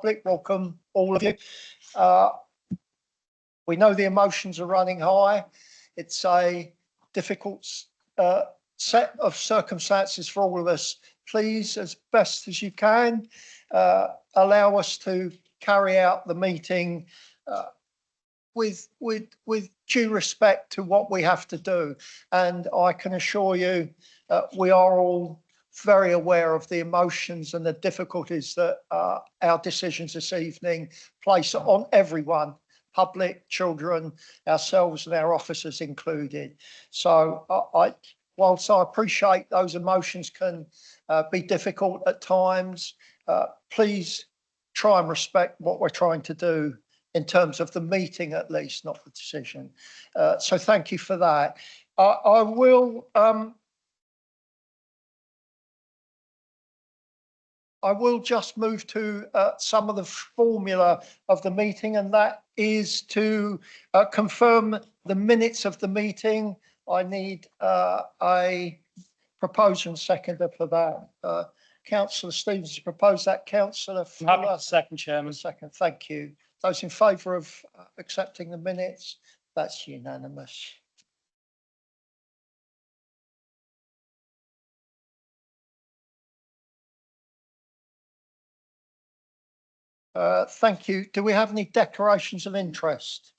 public. Welcome, all of you. We know the emotions are running high. It's a difficult set of circumstances for all of us. Please, as best as you can, allow us to carry out the meeting with due respect to what we have to do. And I can assure you, we are all very aware of the emotions and the difficulties that our decisions this evening place on everyone, public, children, ourselves and our officers included. So whilst I appreciate those emotions can be difficult at times, please try and respect what we're trying to do in terms of the meeting, at least, not the decision. So thank you for that. I will just move to some of the formula of the meeting, and that is to confirm the minutes of the meeting. I need a proposer and seconder for that. Councillor Stevens proposed that. Councillor Fuller. Second, Chairman. Second, thank you. Those in favour of accepting the minutes? That's unanimous. Thank you. Do we have any declarations of interest?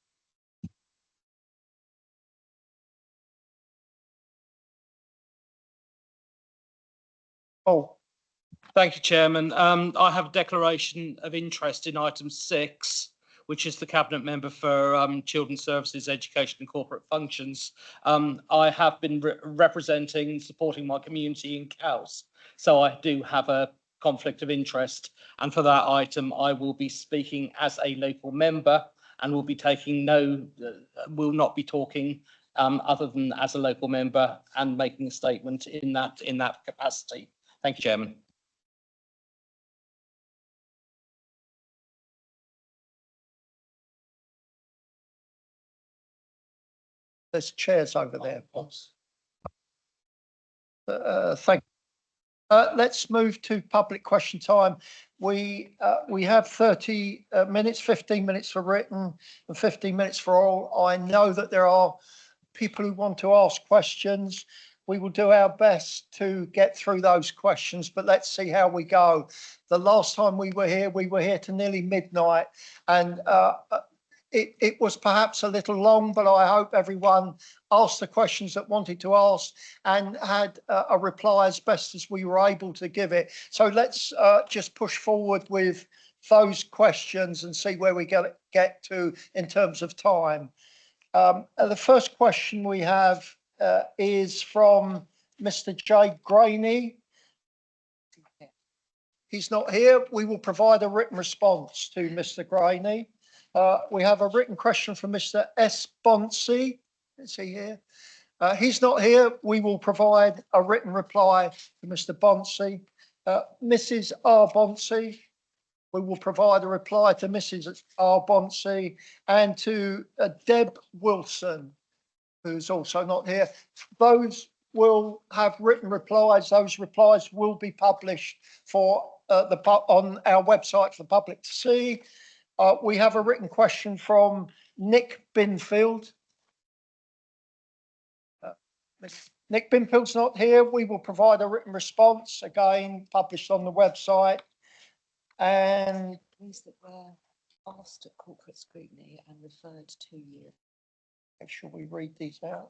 Oh. Thank you, Chairman. I have a declaration of interest in item 6, which is the Cabinet Member for Children's Services, Education and Corporate Functions. I have been representing, supporting my community in Cowes, so I do have a conflict of interest. And for that item, I will be speaking as a local member and will be taking will not be talking other than as a local member and making a statement in that capacity. Thank you, Chairman. There's chairs over there. Thank you. Let's move to public question time. We have 30 minutes, 15 minutes for written and 15 minutes for oral. I know that there are people who want to ask questions. We will do our best to get through those questions, but let's see how we go. The last time we were here to nearly midnight, and it was perhaps a little long, but I hope everyone asked the questions that wanted to ask and had a reply as best as we were able to give it. So let's just push forward with those questions and see where we get to in terms of time. The first question we have is from Mr. Jay Graney. He's not here. We will provide a written response to Mr. Graney. We have a written question from Mr. S. Bonsi. Is he here? He's not here. We will provide a written reply to Mr. Bonsi. Mrs. R. Bonsi, we will provide a reply to Mrs. R. Bonsi and to Deb Wilson, who's also not here. Those will have written replies. Those replies will be published on our website for the public to see. We have a written question from Nick Binfield. Nick Binfield's not here. We will provide a written response, again, published on the website. And things that were asked at corporate scrutiny and referred to you. Shall we read these out?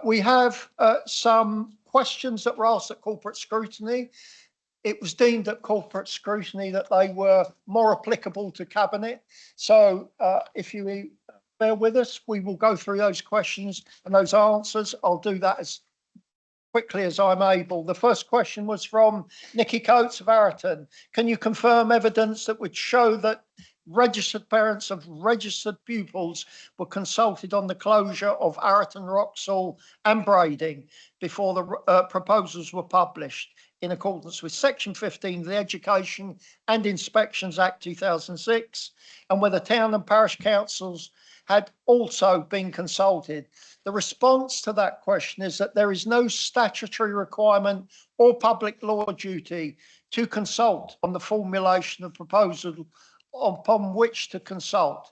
We have some questions that were asked at corporate scrutiny. It was deemed at corporate scrutiny that they were more applicable to Cabinet. So if you bear with us, we will go through those questions and those answers. I'll do that as quickly as I'm able. The first question was from Nikki Coates of Arreton. Can you confirm evidence that would show that registered parents of registered pupils were consulted on the closure of Arreton, Wroxall and Brading before the proposals were published in accordance with Section 15 of the Education and Inspections Act 2006, and whether town and parish councils had also been consulted. The response to that question is that there is no statutory requirement or public law duty to consult on the formulation of proposal upon which to consult.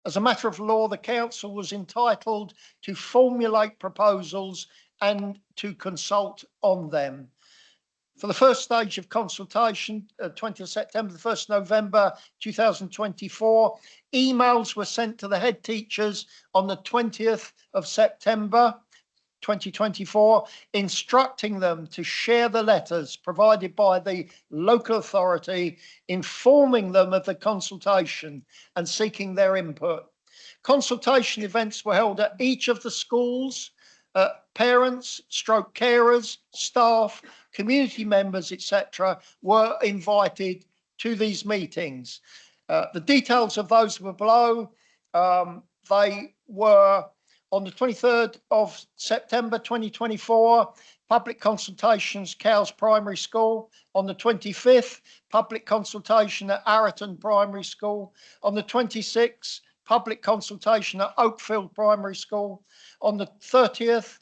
As a matter of law, the council was entitled to formulate proposals and to consult on them. For the first stage of consultation, 20th September, the 1st November 2024, emails were sent to the head teachers on the 20th of September 2024, instructing them to share the letters provided by the local authority, informing them of the consultation and seeking their input. Consultation events were held at each of the schools. Parents, stroke carers, staff, community members, etc., were invited to these meetings. The details of those were below. They were on the 23rd of September 2024, public consultations, Cowes Primary School. On the 25th, public consultation at Arreton Primary School. On the 26th, public consultation at Oakfield Primary School. On the 30th,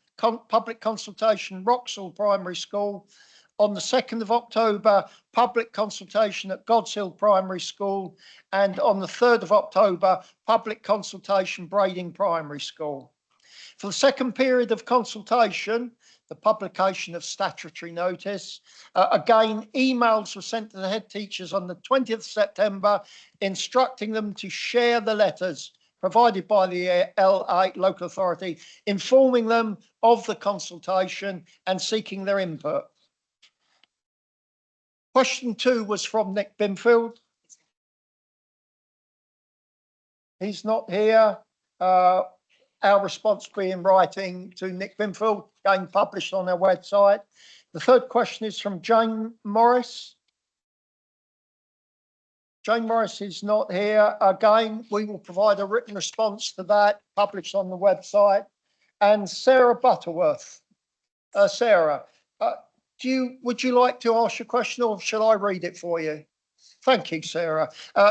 public consultation, Wroxall Primary School. On the 2nd of October, public consultation at God's Hill Primary School. And on the 3rd of October, public consultation, Brading Primary School. For the second period of consultation, the publication of statutory notice, again, emails were sent to the head teachers on the 20th of September, instructing them to share the letters provided by the L8 local authority, informing them of the consultation and seeking their input. Question 2 was from Nick Binfield. He's not here. Our response will be in writing to Nick Binfield, again published on our website. The third question is from Jane Morris. Jane Morris is not here. Again, we will provide a written response to that, published on the website. And Sarah Butterworth. Sarah, would you like to ask your question, or shall I read it for you? Thank you, Sarah.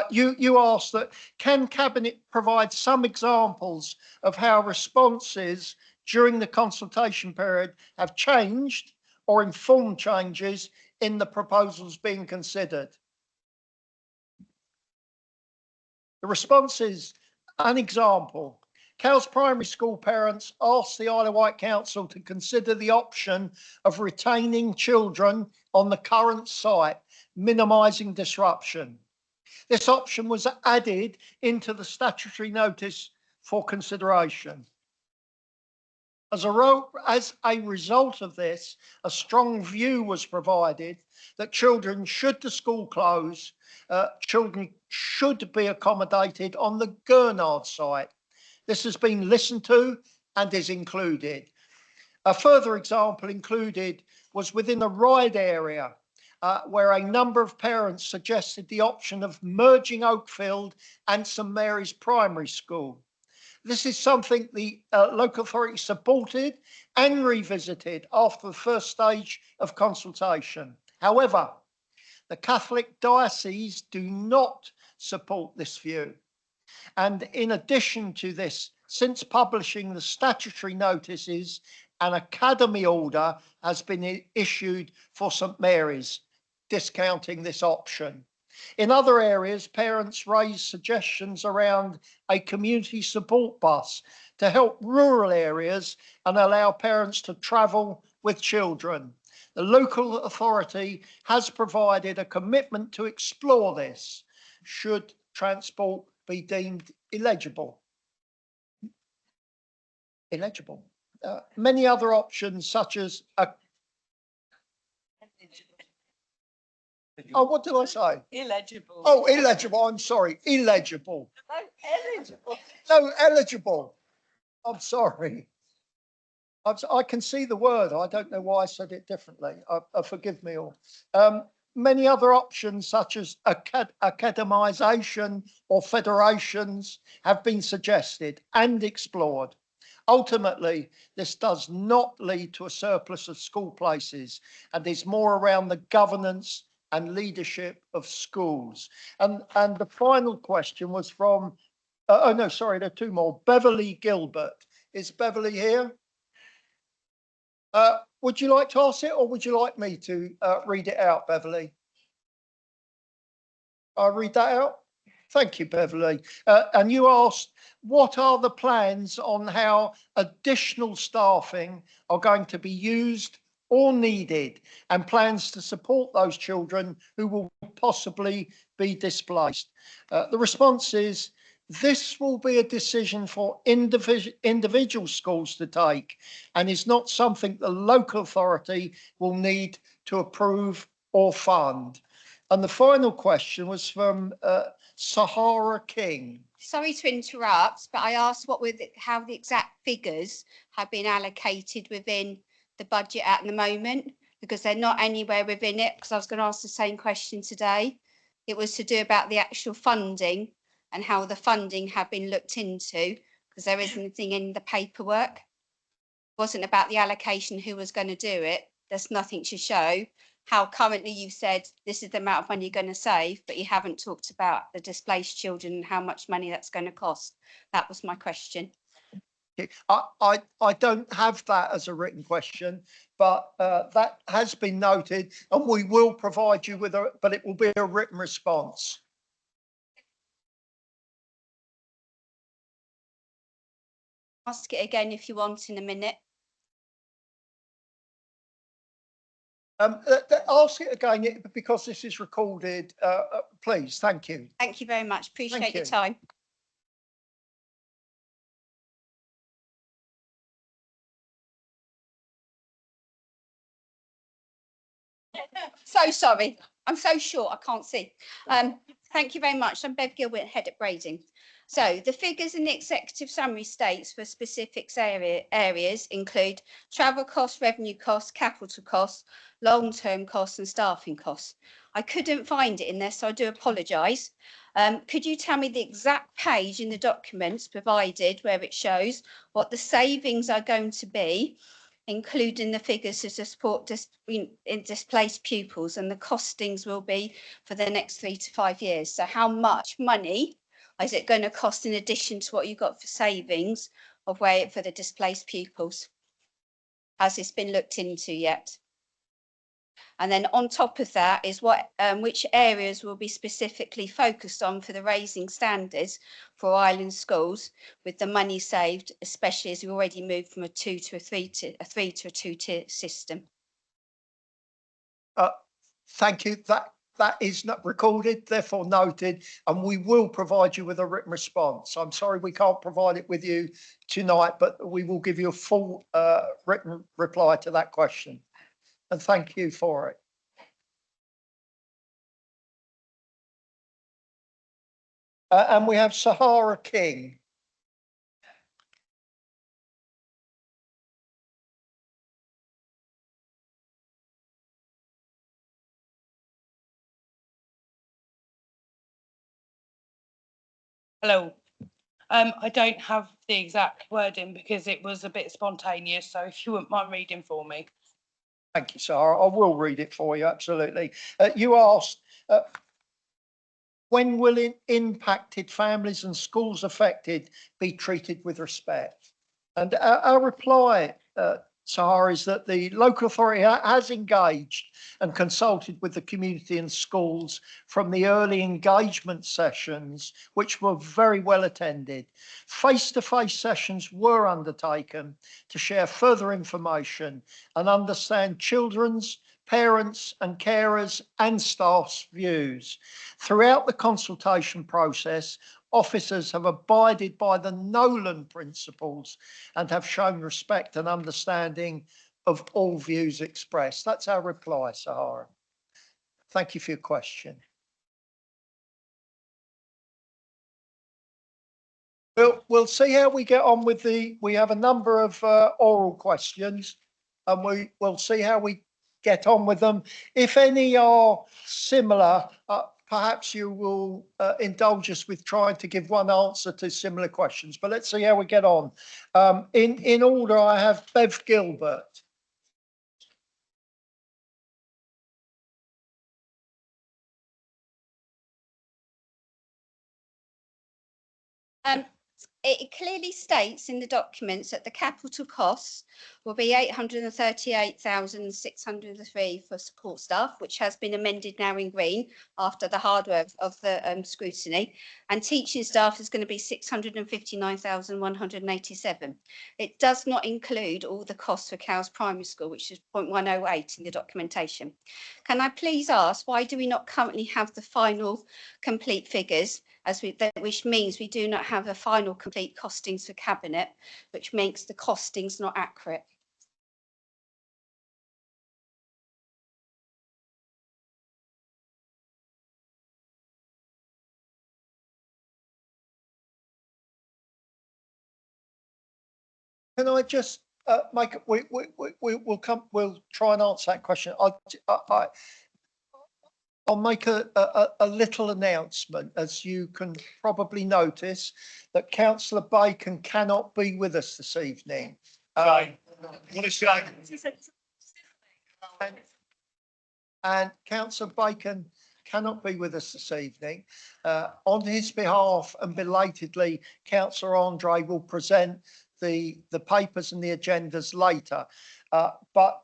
You asked that, can Cabinet provide some examples of how responses during the consultation period have changed or informed changes in the proposals being considered? The response is an example. Cowes Primary School parents asked the Isle of Wight Council to consider the option of retaining children on the current site, minimising disruption. This option was added into the statutory notice for consideration. As a result of this, a strong view was provided that children, should the school close, children should be accommodated on the Gurnard site. This has been listened to and is included. A further example included was within the Ryde area, where a number of parents suggested the option of merging Oakfield and St Mary's Primary School. This is something the local authority supported and revisited after the first stage of consultation. However, the Catholic diocese do not support this view. And in addition to this, since publishing the statutory notices, an academy order has been issued for St Mary's, discounting this option. In other areas, parents raised suggestions around a community support bus to help rural areas and allow parents to travel with children. The local authority has provided a commitment to explore this, should transport be deemed illegible. Many other options, such as what did I say? Illegible. Oh, illegible. I'm sorry. Illegible. No, eligible. No, eligible. I'm sorry. I can see the word. I don't know why I said it differently. Forgive me all. Many other options, such as academisation or federations, have been suggested and explored. Ultimately, this does not lead to a surplus of school places and is more around the governance and leadership of schools. And the final question was from Oh, no, sorry, there are two more. Beverly Gilbert. Is Beverly here? Would you like to ask it or would you like me to read it out, Beverly? I'll read that out. Thank you, Beverly. And you asked, what are the plans on how additional staffing are going to be used or needed, and plans to support those children who will possibly be displaced? The response is, this will be a decision for individual schools to take and is not something the local authority will need to approve or fund. And the final question was from Sahara King. Sorry to interrupt, but I asked how the exact figures have been allocated within the budget at the moment, because they're not anywhere within it, because I was going to ask the same question today. It was to do about the actual funding and how the funding had been looked into, because there isn't anything in the paperwork. It wasn't about the allocation, who was going to do it. There's nothing to show. How currently you've said this is the amount of money you're going to save, but you haven't talked about the displaced children and how much money that's going to cost. That was my question. I don't have that as a written question, but that has been noted and we will provide you with but it will be a written response. Ask it again if you want in a minute. Ask it again because this is recorded. Please, thank you. Thank you very much. Appreciate your you. time. So sorry. I'm so short, I can't see. Thank you very much. I'm Bev Gilbert, Head at Grading. So the figures in the executive summary states for specific areas include travel costs, revenue costs, capital costs, long-term costs and staffing costs. I couldn't find it in there, so I do apologise. Could you tell me the exact page in the documents provided where it shows what the savings are going to be, including the figures to support displaced pupils, and the costings will be for the next 3 to 5 years? So how much money is it going to cost in addition to what you got for savings of where for the displaced pupils? Has this been looked into yet? And then on top of that is which areas will be specifically focused on for the raising standards for island schools with the money saved, especially as we already moved from a 2 to a 3 to a 3 to a 2-tier system. Thank you. That is not recorded, therefore noted, and we will provide you with a written response. I'm sorry we can't provide it with you tonight, but we will give you a full written reply to that question. And thank you for it. And we have Sahara King. Hello. I don't have the exact wording because it was a bit spontaneous, so if you wouldn't mind reading for me. Thank you, Sarah. I will read it for you, absolutely. You asked, when will impacted families and schools affected be treated with respect? And our reply, Sahara, is that the local authority has engaged and consulted with the community and schools from the early engagement sessions, which were very well attended. Face-to-face sessions were undertaken to share further information and understand children's, parents and carers and staff's views. Throughout the consultation process, officers have abided by the Nolan principles and have shown respect and understanding of all views expressed. That's our reply, Sahara. Thank you for your question. We'll see how we get on with we have a number of oral questions and we'll see how we get on with them. If any are similar, perhaps you will indulge us with trying to give one answer to similar questions, but let's see how we get on. In order, I have Bev Gilbert. It clearly states in the documents that the capital costs will be 838,603 for support staff, which has been amended now in green after the hard work of the scrutiny, and teaching staff is going to be 659,187. It does not include all the costs for Cowes Primary School, which is 0.108 in the documentation. Can I please ask, why do we not currently have the final complete figures, which means we do not have a final complete costings for cabinet, which makes the costings not accurate? Can I just make it, we'll try and answer that question. I'll make a little announcement. As you can probably notice, that Councillor Bacon cannot be with us this evening. And Councillor Bacon cannot be with us this evening. On his behalf and belatedly, Councillor Andre will present the papers and the agendas later. But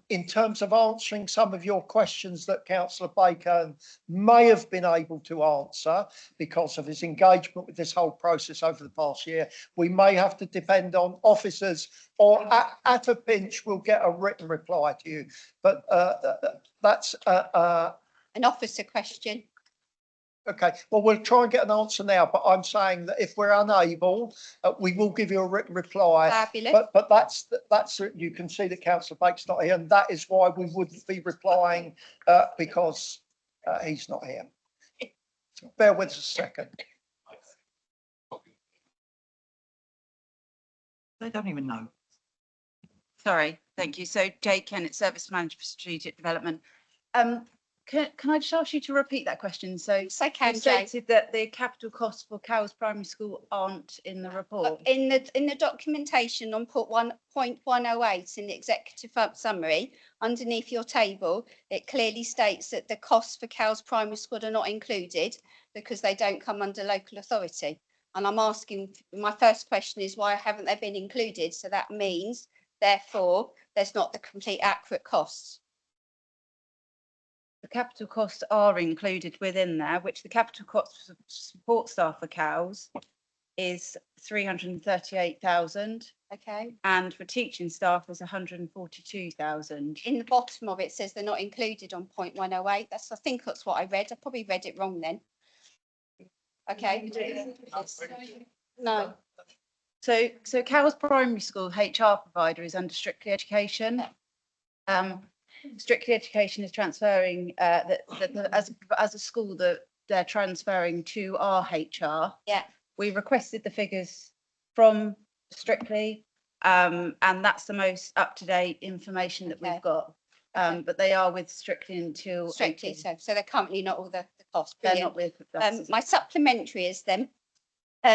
in terms of answering some of your questions that Councillor Bacon may have been able to answer because of his engagement with this whole process over the past year, we may have to depend on officers, or at a pinch, we'll get a written reply to you. But that's An officer question. okay. Well, we'll try and get an answer now, but I'm saying that if we're unable, we will give you a written reply. Fabulous. But that's you can see that Councillor Bake's not here, and that is why we wouldn't be replying because he's not here. So bear with us a second. They don't even know. Sorry, thank you. So Jake Kennett, Service Manager for Strategic Development. Can I just ask you to repeat that question? So Yes, I can, you Jay. stated that the capital costs for Cowes Primary School aren't in the report. In the documentation on .1.108 in the executive summary, underneath your table, it clearly states that the costs for Cowes Primary School are not included because they don't come under local authority. And I'm asking, my first question is, why haven't they been included? So that means, therefore, there's not the complete accurate costs. The capital costs are included within there, which the capital costs for support staff for Cowes is 338,000, Okay. and for teaching staff is 142,000. In the bottom of it says they're not included on .108. I think that's what I read. I probably read it wrong then. Okay. No. So Cowes Primary School HR provider is under Strictly Education. Strictly Education is transferring that as a school that they're transferring to our HR. Yeah. We requested the figures from Strictly, and that's the most up-to-date information that we've got. But they are with Strictly until Strictly. April. So they're currently not all the costs. They're Brilliant. not with us. My supplementary is then,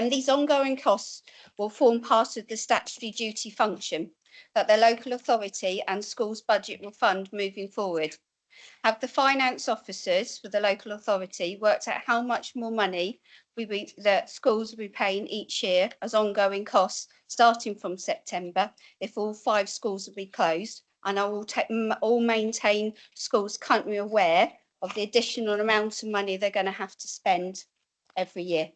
these ongoing costs will form part of the statutory duty function that the local authority and schools budget will fund moving forward. Have the finance officers for the local authority worked out how much more money that schools will be paying each year as ongoing costs starting from September if all 5 schools will be closed? And I will all maintain schools currently aware of the additional amount of money they're going to have to spend every year.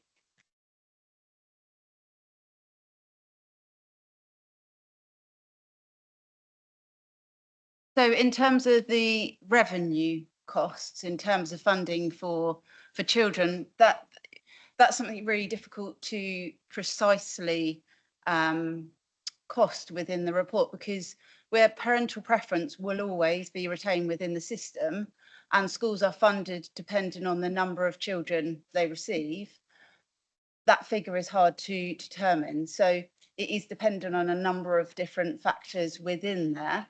So in terms of the revenue costs, in terms of funding for children, that's something really difficult to precisely cost within the report, because where parental preference will always be retained within the system and schools are funded depending on the number of children they receive, that figure is hard to determine. So it is dependent on a number of different factors within there.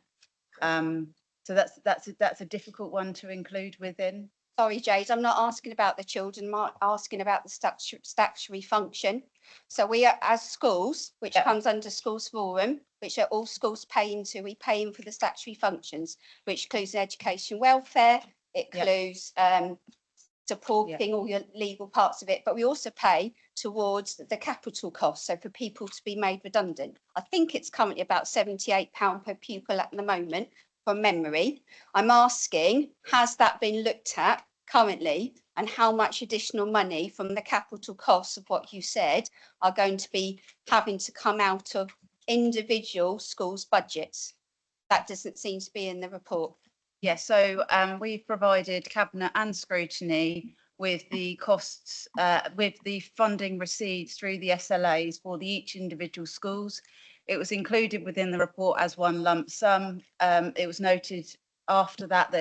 So that's a difficult one to include within. Sorry, Jade, I'm not asking about the children, I'm asking about the statutory function. So we are, as schools, which comes under Schools Forum, which are all schools pay into, we pay in for the statutory functions, which includes education welfare, it includes supporting all your legal parts of it, but we also pay towards the capital costs. So for people to be made redundant, I think it's currently about £78 per pupil at the moment from memory. I'm asking, has that been looked at currently, and how much additional money from the capital costs of what you said are going to be having to come out of individual schools' budgets? That doesn't seem to be in the report. Yes, so we've provided Cabinet and scrutiny with the costs, with the funding received through the SLAs for each individual schools. It was included within the report as one lump sum. It was noted after that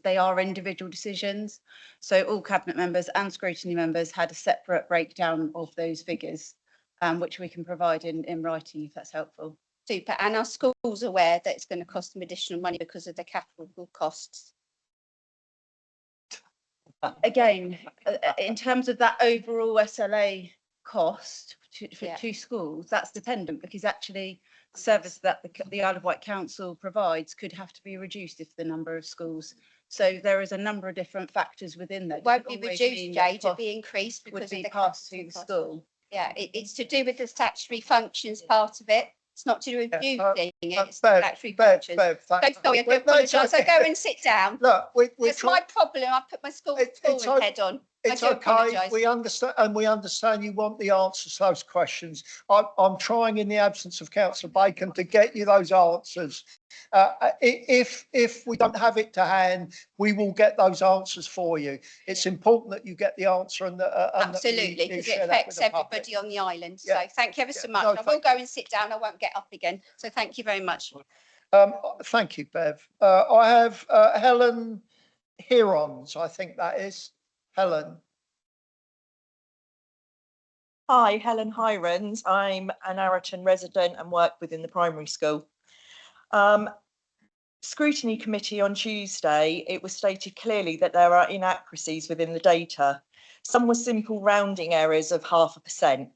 they are individual decisions. So all Cabinet members and scrutiny members had a separate breakdown of those figures, which we can provide in writing if that's helpful. Super. And are schools aware that it's going to cost them additional money because of the capital costs? Again, in terms of that overall SLA cost for two schools, that's dependent, because actually service that the Isle of Wight Council provides could have to be reduced if the number of schools. So there is a number of different factors within that. It won't be reduced, Jade, it'll be increased because would of be the passed to the capital costs. school. Yeah, it's to do with the statutory functions part of it. It's not to do with you doing it, it's Bev, statutory Bev, functions. Bev, So sorry, I do apologise. So go and sit down. Look, we're It's my problem. I put my school head on. It's I do okay. apologise. We understand you want the answers to those questions. I'm trying, in the absence of Councillor Bacon, to get you those answers. If we don't have it to hand, we will get those answers for you. It's important that you get the answer and Absolutely, because it affects everybody on the island. So thank you ever so much. No, I will go and sit down. I won't get up again. So thank you very much. Thank you, Bev. I have Helen Herons, I think that is. Helen. Hi, Helen Hirons. I'm an Arraton resident and work within the primary school. Scrutiny committee on Tuesday, it was stated clearly that there are inaccuracies within the data. Some were simple rounding errors of 0.5%,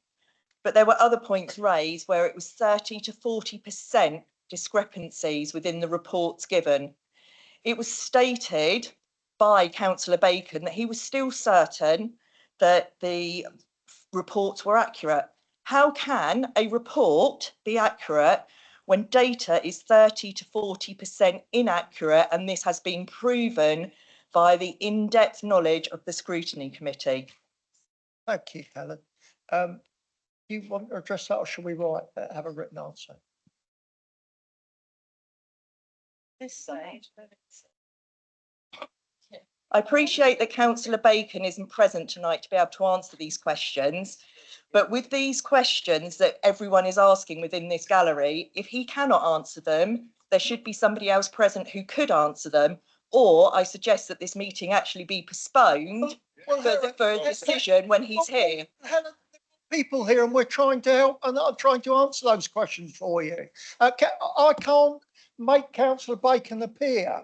but there were other points raised where it was 30 to 40% discrepancies within the reports given. It was stated by Councillor Bacon that he was still certain that the reports were accurate. How can a report be accurate when data is 30 to 40% inaccurate, and this has been proven by the in-depth knowledge of the Scrutiny Committee? Thank you, Helen. Do you want to address that, or shall we have a written answer? This side. I appreciate that Councillor Bacon isn't present tonight to be able to answer these questions, but with these questions that everyone is asking within this gallery, if he cannot answer them, there should be somebody else present who could answer them, or I suggest that this meeting actually be postponed for a decision when he's here. Helen, people here, and we're trying to help, and I'm trying to answer those questions for you. I can't make Councillor Bacon appear.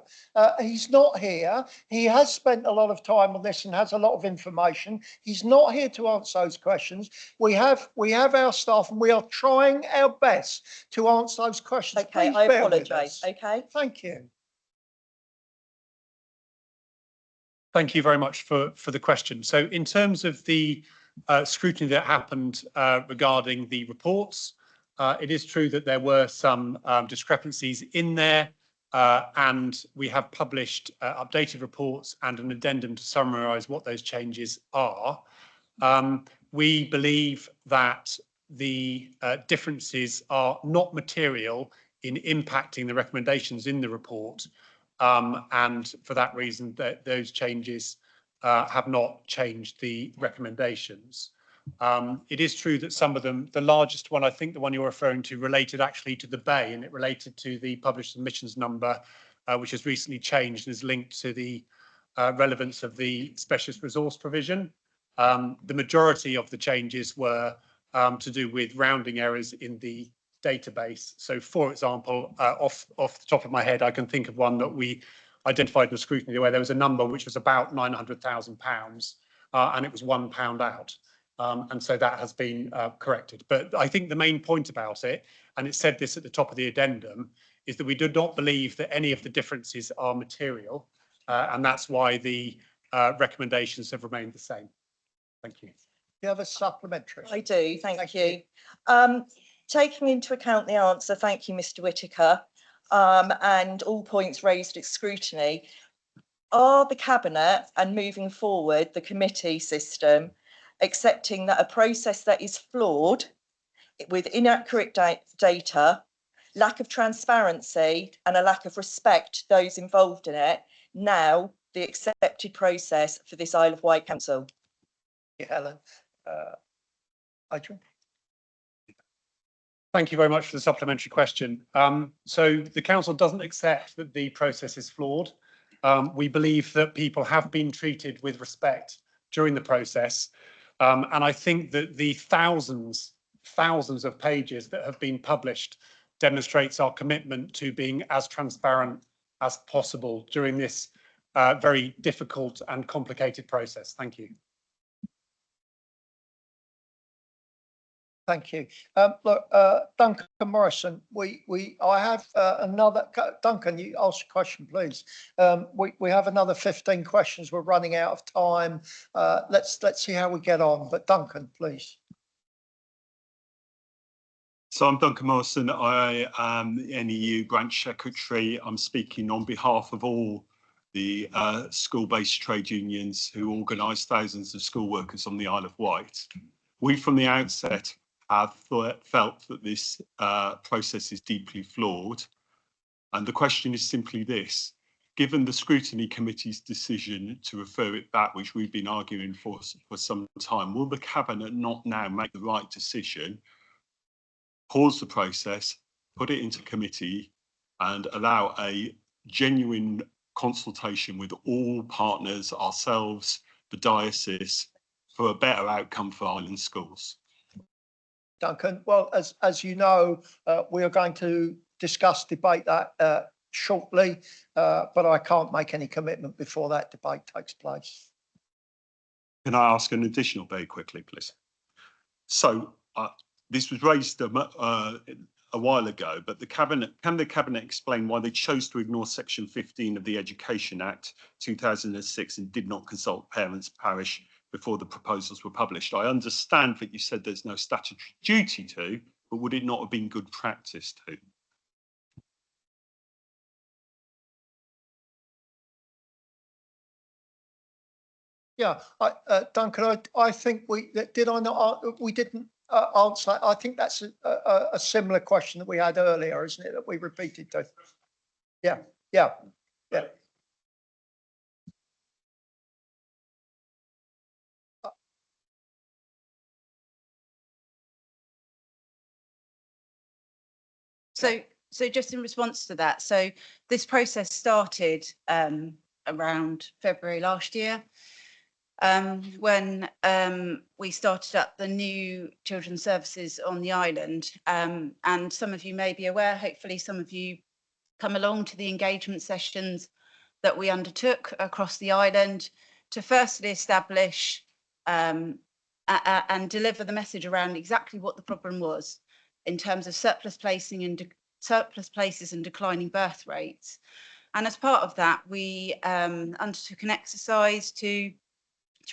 He's not here. He has spent a lot of time on this and has a lot of information. He's not here to answer those questions. We have our staff, and we are trying our best to answer those questions. Okay, Please I bear with apologise. us. Okay. Thank you. Thank you very much for the question. So in terms of the scrutiny that happened regarding the reports, it is true that there were some discrepancies in there, and we have published updated reports and an addendum to summarise what those changes are. We believe that the differences are not material in impacting the recommendations in the report, and for that reason, those changes have not changed the recommendations. It is true that some of them, the largest one, I think the one you're referring to, related actually to the Bay, and it related to the published submissions number, which has recently changed and is linked to the relevance of the specialist resource provision. The majority of the changes were to do with rounding errors in the database. So, for example, off the top of my head, I can think of one that we identified in the scrutiny where there was a number which was about £900,000, and it was £1 out. And so that has been corrected. But I think the main point about it, and it said this at the top of the addendum, is that we do not believe that any of the differences are material. And that's why the recommendations have remained the same. Thank you. You have a supplementary? I do, thank you. Taking into account the answer, thank you, Mr. Whitaker, and all points raised at scrutiny, are the Cabinet and moving forward the committee system accepting that a process that is flawed with inaccurate data, lack of transparency and a lack of respect to those involved in it, now the accepted process for this Isle of Wight Council? Helen. Adrian? Thank you very much for the supplementary question. So the council doesn't accept that the process is flawed. We believe that people have been treated with respect during the process. And I think that the thousands of pages that have been published demonstrates our commitment to being as transparent as possible during this very difficult and complicated process. Thank you. Thank you. Look, Duncan Morrison, I have another, Duncan, you ask a question, please. We have another 15 questions. We're running out of time. Let's see how we get on, but Duncan, please. So I'm Duncan Morrison. I am the NEU branch secretary. I'm speaking on behalf of all the school-based trade unions who organise thousands of school workers on the Isle of Wight. We, from the outset, have felt that this process is deeply flawed. And the question is simply this: given the scrutiny committee's decision to refer it back, which we've been arguing for some time, will the Cabinet not now make the right decision, pause the process, put it into committee and allow a genuine consultation with all partners, ourselves, the diocese, for a better outcome for Island schools? Duncan, well, as you know, we are going to debate that shortly, but I can't make any commitment before that debate takes place. Can I ask an additional very quickly, please? So this was raised a while ago, but can the Cabinet explain why they chose to ignore Section 15 of the Education Act 2006 and did not consult parents, parish before the proposals were published? I understand that you said there's no statutory duty to, but would it not have been good practice to? Yeah, Duncan, I think we didn't answer. I think that's a similar question that we had earlier, isn't it? That we repeated to. Yeah. So just in response to that, so this process started around February last year, when we started up the new children's services on the island. And some of you may be aware, hopefully some of you come along to the engagement sessions that we undertook across the island to firstly establish and deliver the message around exactly what the problem was in terms of surplus places and declining birth rates. And as part of that, we undertook an exercise to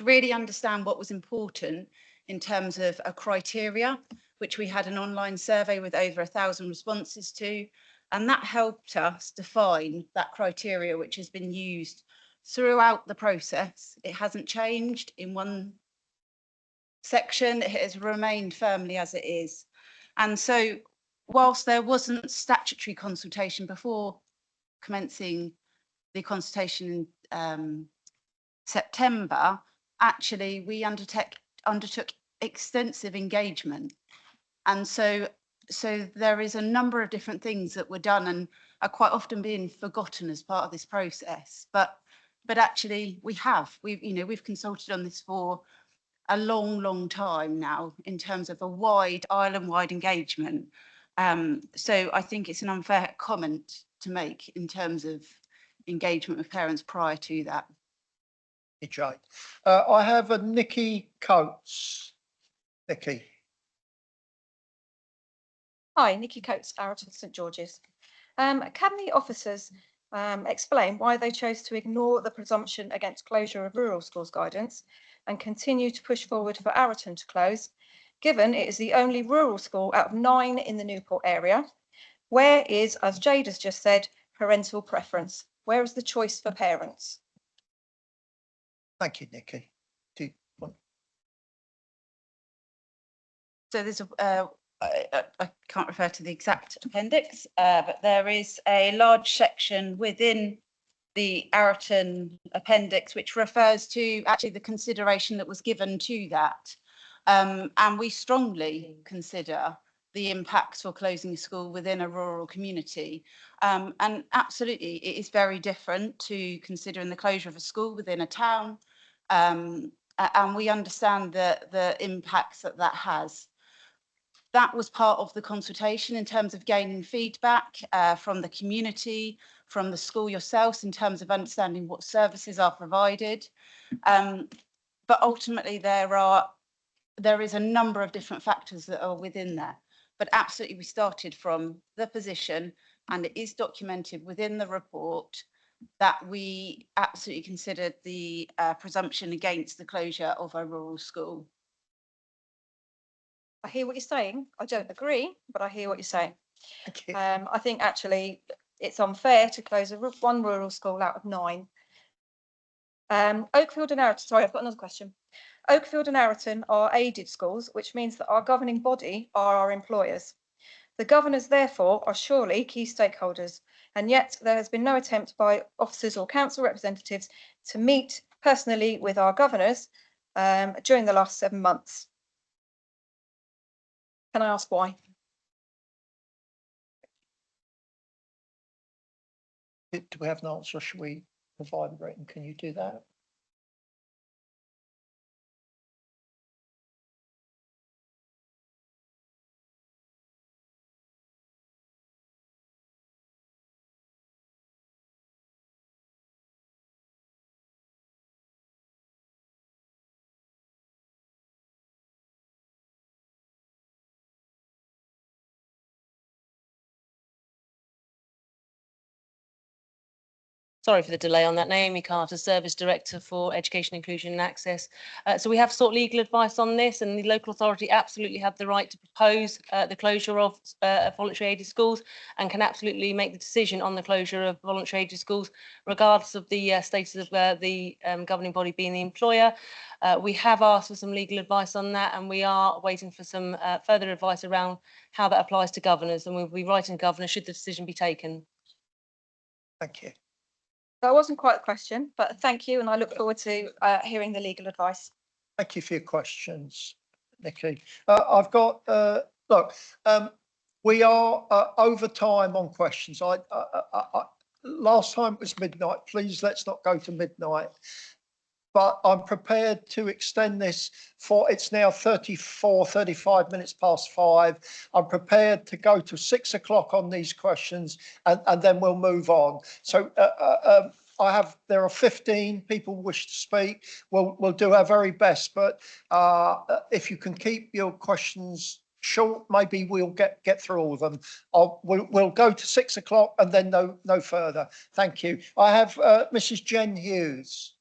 really understand what was important in terms of a criteria, which we had an online survey with over 1,000 responses to, and that helped us define that criteria, which has been used throughout the process. It hasn't changed in one section, it has remained firmly as it is. And so whilst there wasn't statutory consultation before commencing the consultation in September, actually we undertook extensive engagement. And so there is a number of different things that were done and are quite often being forgotten as part of this process. But actually we've consulted on this for a long time now in terms of a island-wide engagement. So I think it's an unfair comment to make in terms of engagement with parents prior to that. I have a Nikki Coates. Nikki. Hi, Nikki Coates, Arroton, St George's. Academy officers explain why they chose to ignore the presumption against closure of rural schools guidance and continue to push forward for Arreton to close, given it is the only rural school out of 9 in the Newport area? Where is, as Jade has just said, parental preference? Where is the choice for parents? Thank you, Nikki. Do you want? So there's I can't refer to the exact appendix, but there is a large section within the Arreton appendix which refers to actually the consideration that was given to that. And we strongly consider the impacts for closing a school within a rural community. And absolutely, it is very different to considering the closure of a school within a town. And we understand the impacts that has. That was part of the consultation in terms of gaining feedback from the community, from the school yourselves, in terms of understanding what services are provided. But ultimately, there is a number of different factors that are within there. But absolutely, we started from the position, and it is documented within the report, that we absolutely considered the presumption against the closure of a rural school. I hear what you're saying. I don't agree, but I hear what you're saying. Thank you. I think actually it's unfair to close one rural school out of 9. Oakfield and Arreton, sorry, I've got another question. Oakfield and Arreton are aided schools, which means that our governing body are our employers. The governors, therefore, are surely key stakeholders, and yet there has been no attempt by officers or council representatives to meet personally with our governors during the last 7 months. Can I ask why? Do we have an answer, or should we provide a written? Can you do that? Sorry for the delay on that. Naomi Carter, Service Director for Education, Inclusion and Access. So we have sought legal advice on this, and the local authority absolutely have the right to propose the closure of voluntary aided schools, and can absolutely make the decision on the closure of voluntary aided schools, regardless of the status of the governing body being the employer. We have asked for some legal advice on that, and we are waiting for some further advice around how that applies to governors, and we'll be writing to governors should the decision be taken. Thank you. That wasn't quite a question, but thank you, and I look forward to hearing the legal advice. Thank you for your questions, Nikki. I've got, look, we are over time on questions. Last time it was midnight. Please, let's not go to midnight. But I'm prepared to extend this for, it's now 35 minutes past 5. I'm prepared to go to 6 o'clock on these questions, and then we'll move on. So there are 15 people wish to speak. We'll do our very best, but if you can keep your questions short, maybe we'll get through all of them. We'll go to 6 o'clock and then no further. Thank you. I have Mrs. Jen Hughes.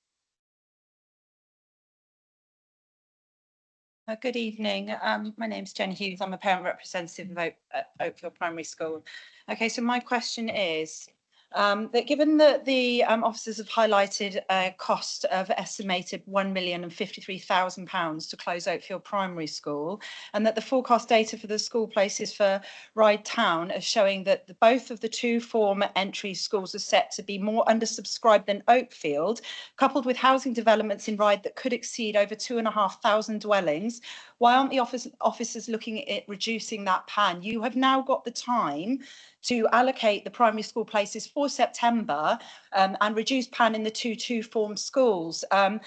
Good evening. My name's Jen Hughes. I'm a parent representative of Oakfield Primary School. Okay, so my question is that given that the officers have highlighted a cost of estimated £1,053,000 to close Oakfield Primary School, and that the forecast data for the school places for Ryde Town are showing that both of the 2 former entry schools are set to be more undersubscribed than Oakfield, coupled with housing developments in Ryde that could exceed over 2,500 dwellings, why aren't the officers looking at reducing that pan? You have now got the time to allocate the primary school places for September and reduce pan in the 2 form schools. And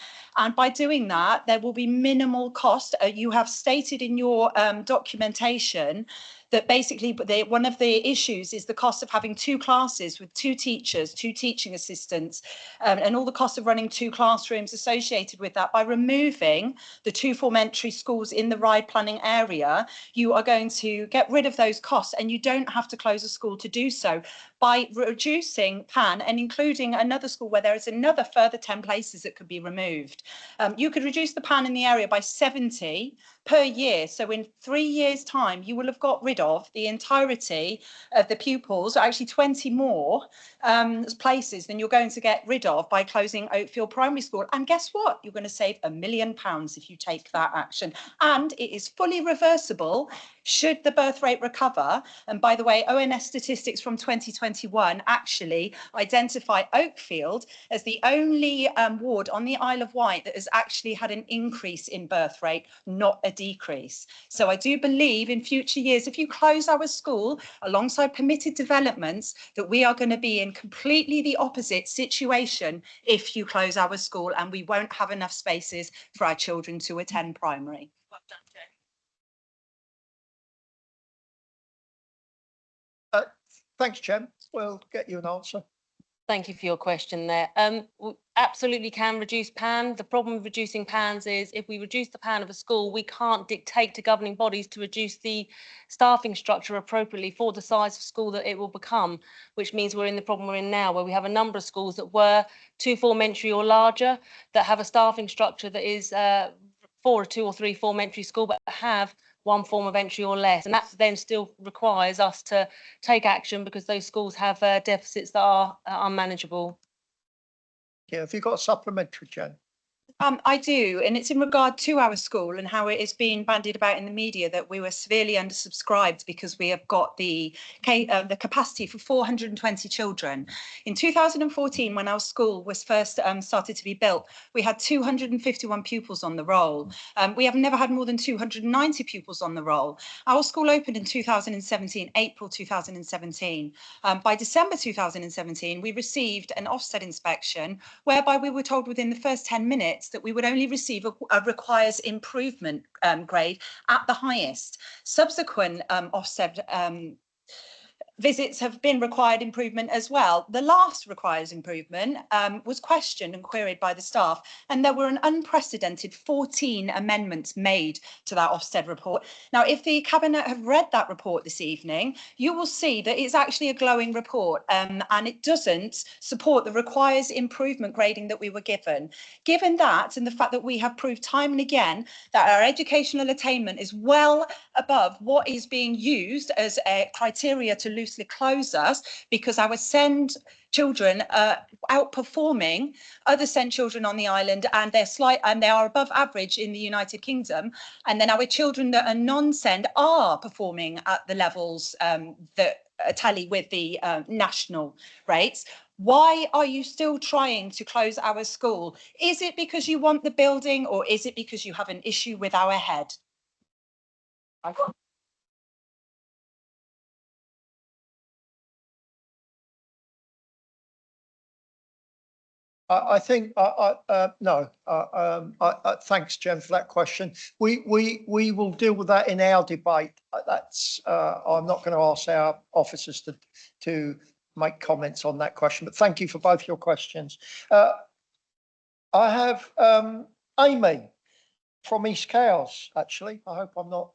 by doing that, there will be minimal cost. You have stated in your documentation that basically one of the issues is the cost of having 2 classes with 2 teachers, 2 teaching assistants, and all the cost of running 2 classrooms associated with that. By removing the 2 form entry schools in the Ryde planning area, you are going to get rid of those costs, and you don't have to close a school to do so. by reducing PAN and including another school where there is another further 10 places that could be removed. You could reduce the PAN in the area by 70 per year. So in 3 years' time, you will have got rid of the entirety of the pupils, or actually 20 more places than you're going to get rid of by closing Oakfield Primary School. And guess what? You're going to save £1 million if you take that action. And it is fully reversible should the birth rate recover. And by the way, ONS statistics from 2021 actually identify Oakfield as the only ward on the Isle of Wight that has actually had an increase in birth rate, not a decrease. So I do believe in future years, if you close our school alongside permitted developments, that we are going to be in completely the opposite situation if you close our school, and we won't have enough spaces for our children to attend primary. Well done, Jane. Thanks, Jen. We'll get you an answer. Thank you for your question there. We absolutely can reduce PAN. The problem with reducing PANs is if we reduce the PAN of a school, we can't dictate to governing bodies to reduce the staffing structure appropriately for the size of school that it will become, which means we're in the problem we're in now, where we have a number of schools that were 2 form-entry or larger, that have a staffing structure that is for a 2 or 3 form-entry school, but have 1 form of entry or less, and that then still requires us to take action because those schools have deficits that are unmanageable. Yeah, have you got a supplementary, Jen? I do, and it's in regard to our school and how it is being bandied about in the media that we were severely undersubscribed because we have got the capacity for 420 children. In 2014, when our school was first started to be built, we had 251 pupils on the roll. We have never had more than 290 pupils on the roll. Our school opened in 2017, April 2017. By December 2017, we received an Ofsted inspection whereby we were told within the first 10 minutes that we would only receive a requires improvement grade at the highest. Subsequent Ofsted visits have been required improvement as well. The last requires improvement was questioned and queried by the staff, and there were an unprecedented 14 amendments made to that Ofsted report. Now, if the Cabinet have read that report this evening, you will see that it's actually a glowing report, and it doesn't support the requires improvement grading that we were given. Given that, and the fact that we have proved time and again that our educational attainment is well above what is being used as a criteria to loosely close us, because our SEND children are outperforming other SEND children on the island, and they are above average in the United Kingdom, and then our children that are non-SEND are performing at the levels that tally with the national rates. Why are you still trying to close our school? Is it because you want the building, or is it because you have an issue with our head? I think no. Thanks, Jen, for that question. We will deal with that in our debate. That's I'm not going to ask our officers to make comments on that question. But thank you for both your questions. I have Amy from East Cowes. Actually, I hope I'm not.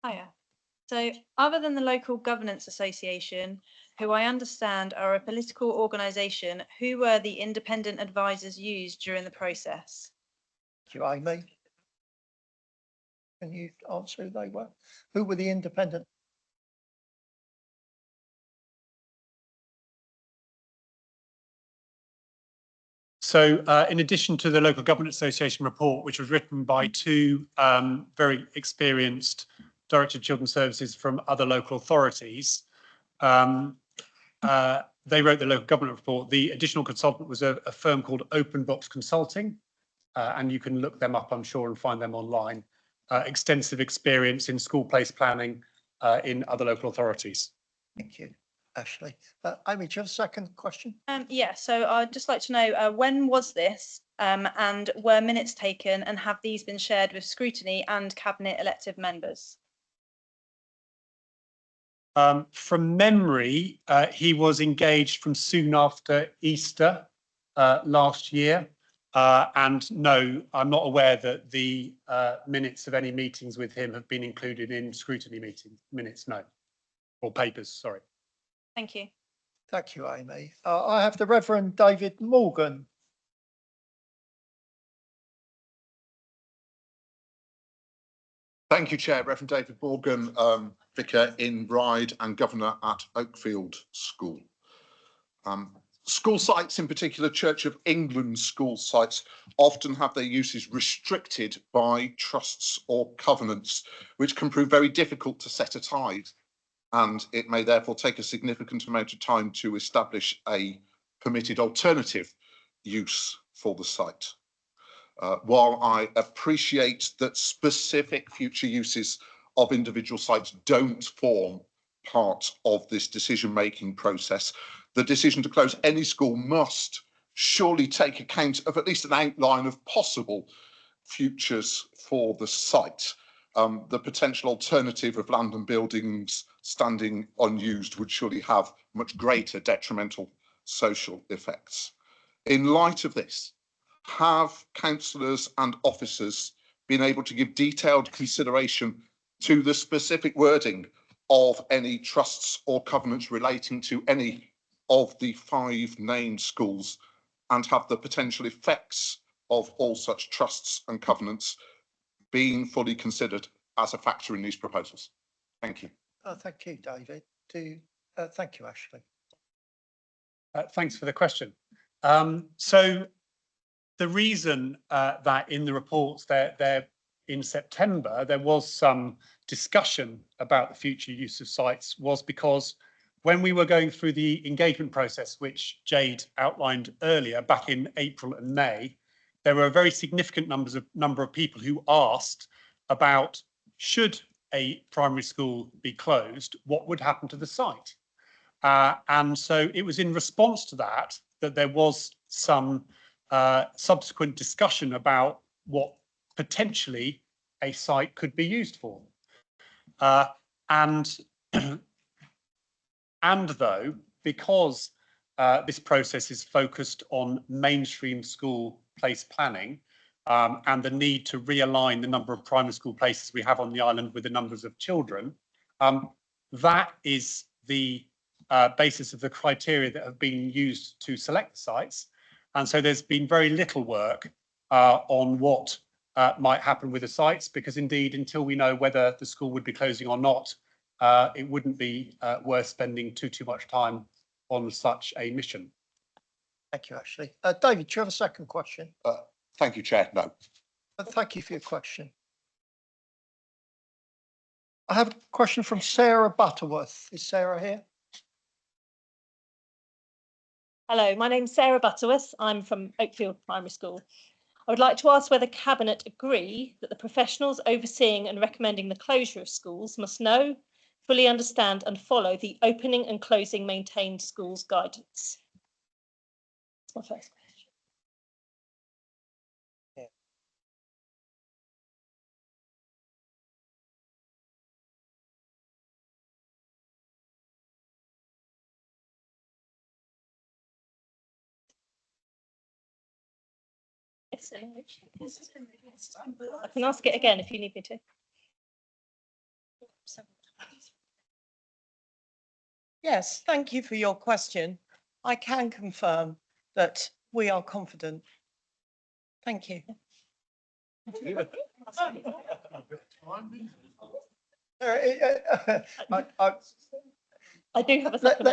Hiya. So other than the Local Governance Association, who I understand are a political organisation, who were the independent advisors used during the process? Thank you, Amy. Can you answer who they were? Who were the independent? So in addition to the Local Government Association report, which was written by 2 very experienced Director of Children's Services from other local authorities, they wrote the local government report. The additional consultant was a firm called Open Box Consulting, and you can look them up, I'm sure, and find them online. Extensive experience in school-place planning in other local authorities. Thank you, Ashley. Amy, do you have a second question? Yeah, so I'd just like to know when was this, and were minutes taken, and have these been shared with scrutiny and Cabinet elected members? From memory, he was engaged from soon after Easter last year. And no, I'm not aware that the minutes of any meetings with him have been included in scrutiny minutes, no, or papers, sorry. Thank you. Thank you, Amy. I have the Reverend David Morgan. Thank you, Chair. Reverend David Morgan, Vicar in Ryde and Governor at Oakfield School. School sites, in particular Church of England school sites, often have their uses restricted by trusts or covenants, which can prove very difficult to set aside. And it may therefore take a significant amount of time to establish a permitted alternative use for the site. While I appreciate that specific future uses of individual sites don't form part of this decision-making process, the decision to close any school must surely take account of at least an outline of possible futures for the site. The potential alternative of land and buildings standing unused would surely have much greater detrimental social effects. In light of this, have councillors and officers been able to give detailed consideration to the specific wording of any trusts or covenants relating to any of the 5 named schools, and have the potential effects of all such trusts and covenants being fully considered as a factor in these proposals? Thank you. Thank you, David. Thank you, Ashley. Thanks for the question. So the reason that in the reports there in September there was some discussion about the future use of sites was because when we were going through the engagement process, which Jade outlined earlier, back in April and May, there were a very significant number of people who asked about, should a primary school be closed, what would happen to the site? And so it was in response to that that there was some subsequent discussion about what potentially a site could be used for. And though, because this process is focused on mainstream school place planning and the need to realign the number of primary school places we have on the island with the numbers of children, that is the basis of the criteria that have been used to select the sites. And so there's been very little work on what might happen with the sites, because indeed, until we know whether the school would be closing or not, it wouldn't be worth spending too much time on such a mission. Thank you, Ashley. David, do you have a second question? Thank you, Chair. No. Thank you for your question. I have a question from Sarah Butterworth. Is Sarah here? Hello, my name's Sarah Butterworth. I'm from Oakfield Primary School. I would like to ask whether Cabinet agree that the professionals overseeing and recommending the closure of schools must know, fully understand and follow the opening and closing maintained schools guidance. That's my first question. I can ask it again if you need me to. Yes, thank you for your question. I can confirm that we are confident. Thank you. I do have a second.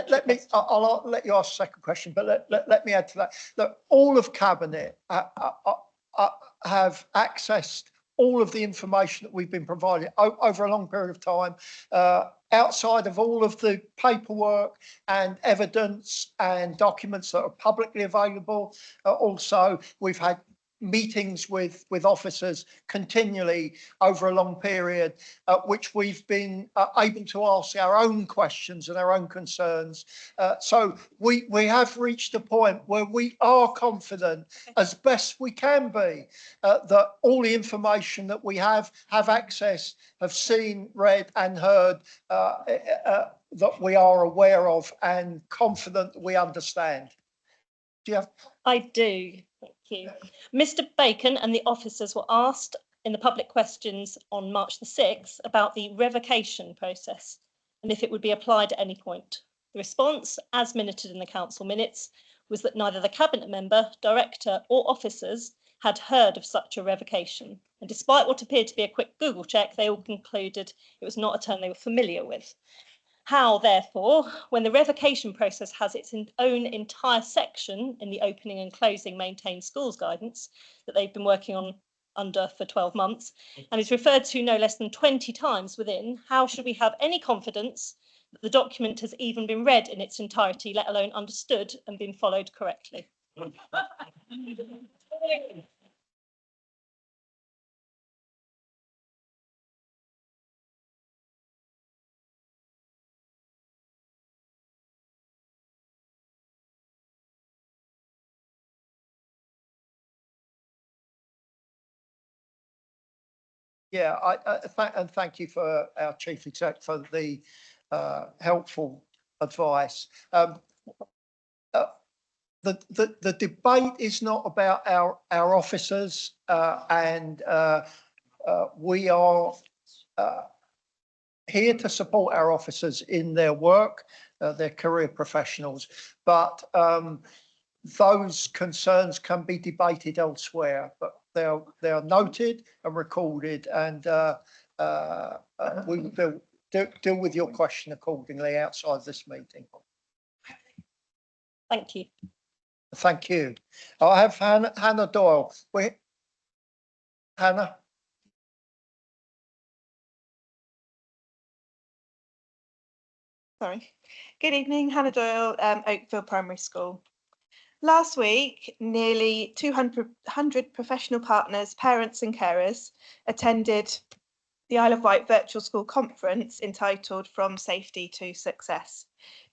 I'll let you ask a second question, but let me add to that. Look, all of Cabinet have accessed all of the information that we've been provided over a long period of time, outside of all of the paperwork and evidence and documents that are publicly available. Also, we've had meetings with officers continually over a long period, which we've been able to ask our own questions and our own concerns. So we have reached a point where we are confident, as best we can be, that all the information that we have access, have seen, read and heard, that we are aware of and confident that we understand. Do you have? I do. you. Mr. Bacon and the officers were asked in the public questions on March the 6th about the revocation process and if it would be applied at any point. The response, as minuted in the council minutes, was that neither the cabinet member, director or officers had heard of such a revocation. And despite what appeared to be a quick Google check, they all concluded it was not a term they were familiar with. How, therefore, when the revocation process has its own entire section in the opening and closing maintained schools guidance that they've been working on under for 12 months and is referred to no less than 20 times within, how should we have any confidence that the document has even been read in its entirety, let alone understood and been followed correctly? Yeah, and thank you for our chief exec for the helpful advice. The debate is not about our officers, and we are here to support our officers in their work, their career professionals, but those concerns can be debated elsewhere, but they are noted and recorded, and we will deal with your question accordingly outside this meeting. Thank you. Thank you. I have Hannah Doyle. Hannah. Sorry. Good evening, Hannah Doyle, Oakfield Primary School. Last week, nearly 200 professional partners, parents and carers attended the Isle of Wight Virtual School Conference entitled From Safety to Success.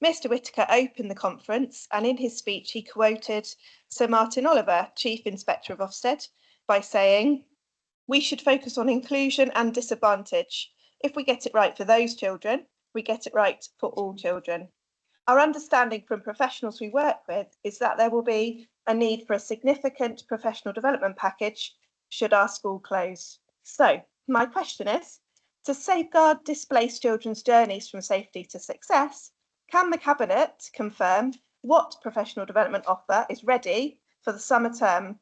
Mr. Whitaker opened the conference, and in his speech he quoted Sir Martin Oliver, Chief Inspector of Ofsted, by saying, "We should focus on inclusion and disadvantage. If we get it right for those children, we get it right for all children." Our understanding from professionals we work with is that there will be a need for a significant professional development package should our school close. So my question is, to safeguard displaced children's journeys from safety to success, can the Cabinet confirm what professional development offer is ready for the summer term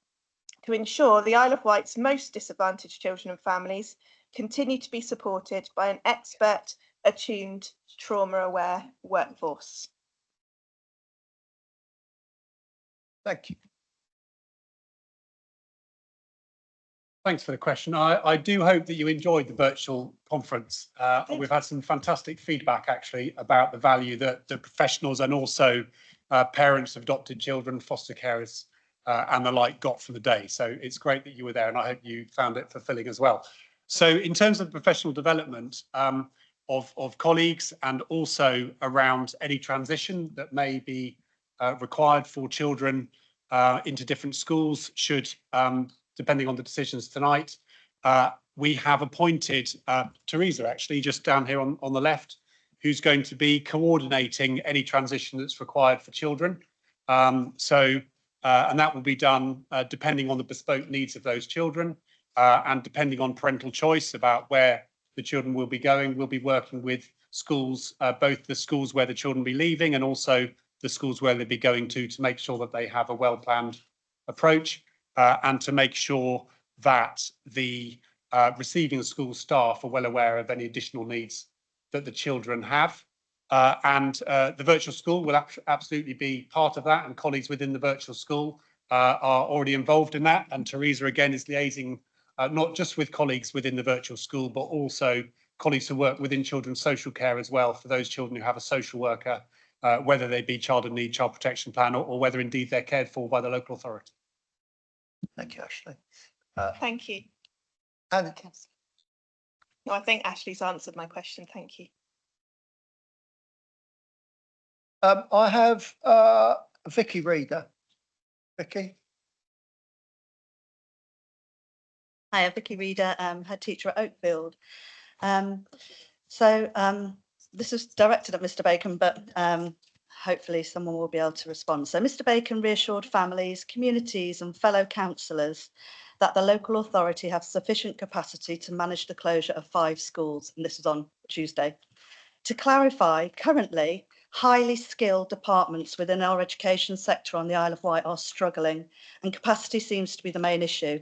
to ensure the Isle of Wight's most disadvantaged children and families continue to be supported by an expert, attuned, trauma-aware workforce? Thank you. Thanks for the question. I do hope that you enjoyed the virtual conference. We've had some fantastic feedback actually about the value that the professionals and also parents of adopted children, foster carers and the like got from the day. So it's great that you were there, and I hope you found it fulfilling as well. So in terms of professional development of colleagues, and also around any transition that may be required for children into different schools, should depending on the decisions tonight, we have appointed Teresa, actually, just down here on the left, who's going to be coordinating any transition that's required for children. And that will be done depending on the bespoke needs of those children, and depending on parental choice about where the children will be going. We'll be working with schools, both the schools where the children will be leaving and also the schools where they'll be going to make sure that they have a well-planned approach, and to make sure that the receiving school staff are well aware of any additional needs that the children have. And the virtual school will absolutely be part of that, and colleagues within the virtual school are already involved in that. And Teresa, again, is liaising not just with colleagues within the virtual school, but also colleagues who work within children's social care as well, for those children who have a social worker, whether they be child in need, child protection plan, or whether indeed they're cared for by the local authority. Thank you, Ashley. Thank you. And No, I think Ashley's answered my question. Thank you. I have Vicky Reader. Vicky. Hi, Vicky Reader, head teacher at Oakfield. This is directed at Mr. Bacon, but hopefully someone will be able to respond. So Mr. Bacon reassured families, communities and fellow councillors that the local authority have sufficient capacity to manage the closure of 5 schools, and this was on Tuesday. To clarify, currently, highly skilled departments within our education sector on the Isle of Wight are struggling, and capacity seems to be the main issue.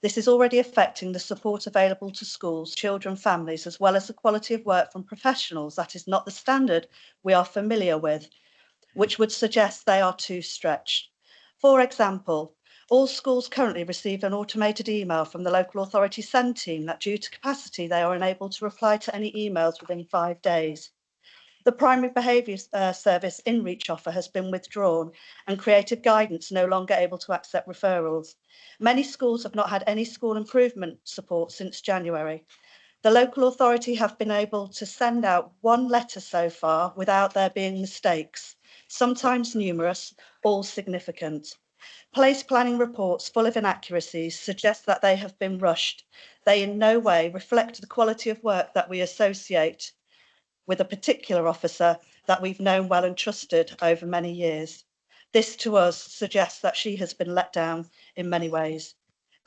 This is already affecting the support available to schools, children, families, as well as the quality of work from professionals. That is not the standard we are familiar with, which would suggest they are too stretched. For example, all schools currently receive an automated email from the local authority SEND team that due to capacity, they are unable to reply to any emails within 5 days. The primary behaviour service in Reach offer has been withdrawn and creative guidance no longer able to accept referrals. Many schools have not had any school improvement support since January. The local authority have been able to send out 1 letter so far without there being mistakes, sometimes numerous, all significant. Place planning reports full of inaccuracies suggest that they have been rushed. They in no way reflect the quality of work that we associate with a particular officer that we've known well and trusted over many years. This to us suggests that she has been let down in many ways.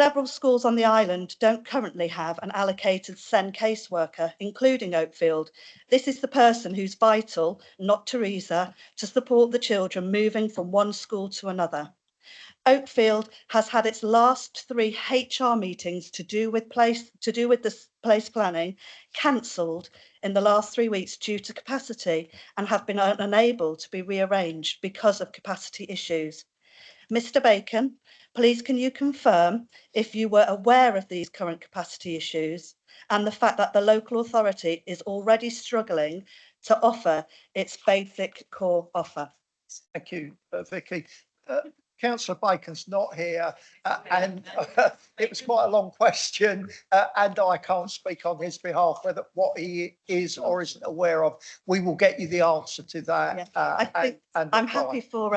Several schools on the island don't currently have an allocated SEND caseworker, including Oakfield. This is the person who's vital, not Teresa, to support the children moving from one school to another. Oakfield has had its last 3 HR meetings to do with this place planning cancelled in the last 3 weeks due to capacity and have been unable to be rearranged because of capacity issues. Mr. Bacon, please can you confirm if you were aware of these current capacity issues and the fact that the local authority is already struggling to offer its basic core offer? Thank you, Vicky. Councillor Bacon's not here, and it was quite a long question, and I can't speak on his behalf whether what he is or isn't aware of. We will get you the answer to that. Yeah, I'm happy for.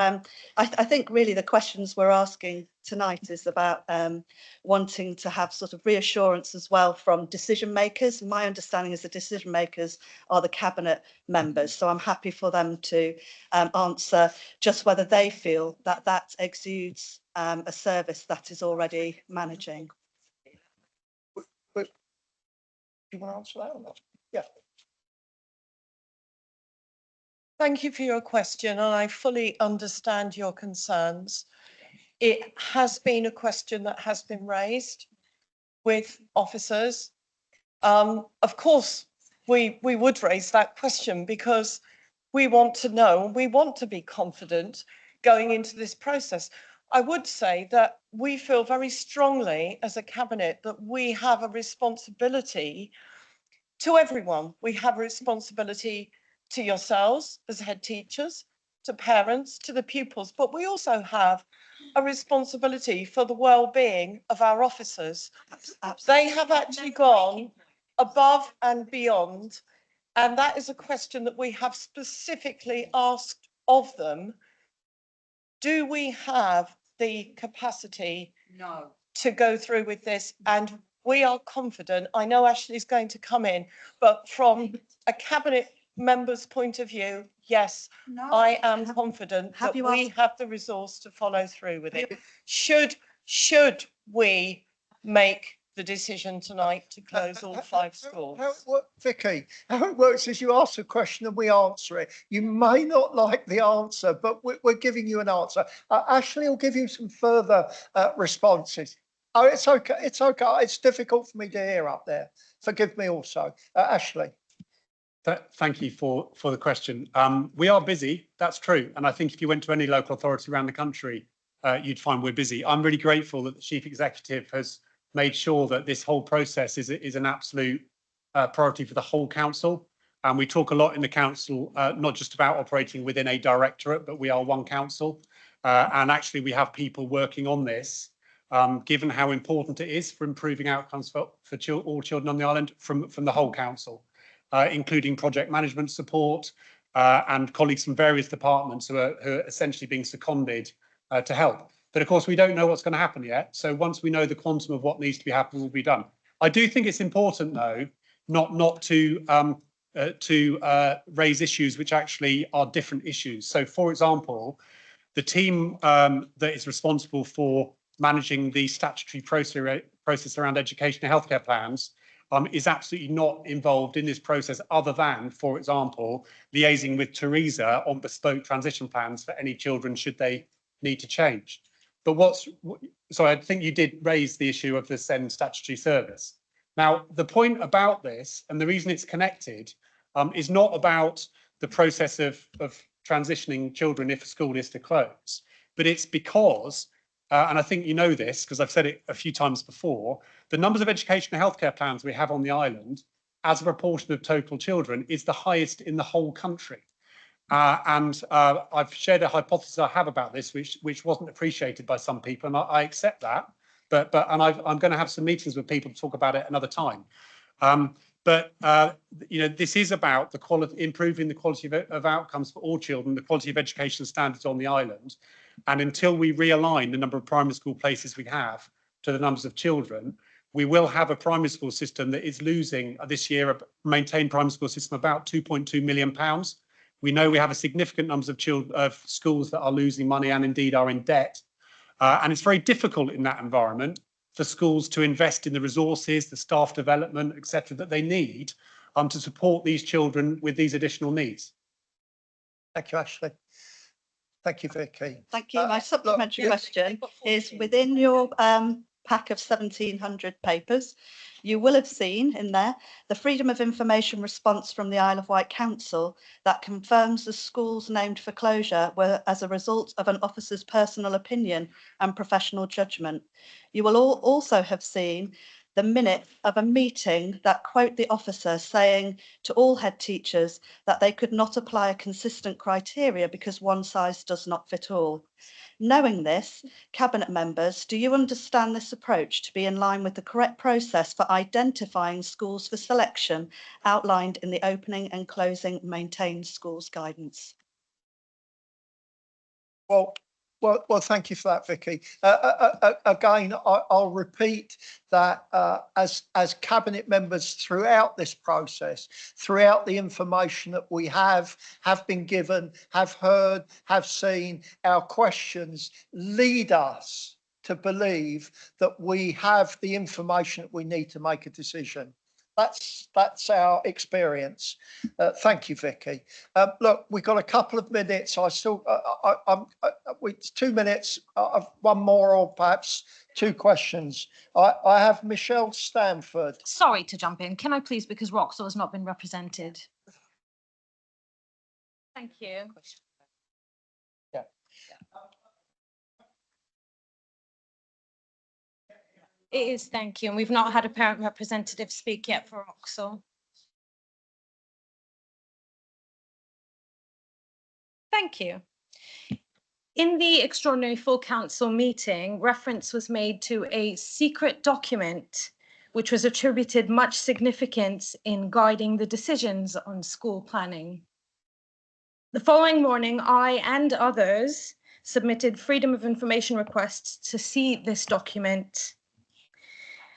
I think really the questions we're asking tonight is about wanting to have sort of reassurance as well from decision makers. My understanding is the decision makers are the cabinet members, so I'm happy for them to answer just whether they feel that that exudes a service that is already managing. Do you want to answer that or not? Yeah. Thank you for your question, and I fully understand your concerns. It has been a question that has been raised with officers. Of course, we would raise that question because we want to know, we want to be confident going into this process. I would say that we feel very strongly as a cabinet that we have a responsibility to everyone. We have a responsibility to yourselves as head teachers, to parents, to the pupils, but we also have a responsibility for the well-being of our officers. They have actually gone above and beyond, and that is a question that we have specifically asked of them. Do we have the capacity to go through with this? And we are confident. I know Ashley's going to come in, but from a cabinet member's point of view, yes, I am confident that we have the resource to follow through with it. Should we make the decision tonight to close all 5 schools? Vicky, how it works is you ask a question and we answer it. You may not like the answer, but we're giving you an answer. Ashley will give you some further responses. Oh, it's okay. It's okay. It's difficult for me to hear up there. Forgive me also. Ashley. Thank you for the question. We are busy, that's true. And I think if you went to any local authority around the country, you'd find we're busy. I'm really grateful that the Chief Executive has made sure that this whole process is an absolute priority for the whole council. And we talk a lot in the council, not just about operating within a directorate, but we are one council. And actually we have people working on this, given how important it is for improving outcomes for all children on the island from the whole council. Including project management support and colleagues from various departments who are essentially being seconded to help. But of course, we don't know what's going to happen yet. So once we know the quantum of what needs to be happening will be done. I do think it's important, though, not to raise issues which actually are different issues. So, for example, the team that is responsible for managing the statutory process around education and healthcare plans is absolutely not involved in this process, other than, for example, liaising with Teresa on bespoke transition plans for any children should they need to change. But so I think you did raise the issue of the SEND statutory service. Now, the point about this, and the reason it's connected, is not about the process of transitioning children if a school is to close, but it's because, and I think you know this because I've said it a few times before, the numbers of education and healthcare plans we have on the island as a proportion of total children is the highest in the whole country. I've shared a hypothesis I have about this, which wasn't appreciated by some people, and I accept that. I'm going to have some meetings with people to talk about it another time. This is about the quality, improving the quality of outcomes for all children, the quality of education standards on the island. And until we realign the number of primary school places we have to the numbers of children, we will have a primary school system that is losing this year, a maintained primary school system, about £2.2 million. We know we have a significant numbers of schools that are losing money and indeed are in debt. And it's very difficult in that environment for schools to invest in the resources, the staff development, etc., that they need to support these children with these additional needs. Thank you, Ashley. Thank you, Vicky. Thank you. My supplementary question is within your pack of 1,700 papers, you will have seen in there the Freedom of Information response from the Isle of Wight Council that confirms the schools named for closure were as a result of an officer's personal opinion and professional judgment. You will also have seen the minute of a meeting that quote the officer saying to all head teachers that they could not apply a consistent criteria because one size does not fit all. Knowing this, Cabinet members, do you understand this approach to be in line with the correct process for identifying schools for selection outlined in the opening and closing maintained schools guidance? Well, thank you for that, Vicky. Again, I'll repeat that as Cabinet members throughout this process, throughout the information that we have been given, have heard, have seen, our questions lead us to believe that we have the information that we need to make a decision. That's our experience. Thank you, Vicky. Look, we've got a couple of minutes. It's 2 minutes. One more, or perhaps two questions. I have Michelle Stanford. Sorry to jump in. Can I please, because Roxor has not been represented. Thank you. Yeah. It is, thank you. And we've not had a parent representative speak yet for Roxor. Thank you. In the extraordinary full council meeting, reference was made to a secret document which was attributed much significance in guiding the decisions on school planning. The following morning, I and others submitted Freedom of Information requests to see this document.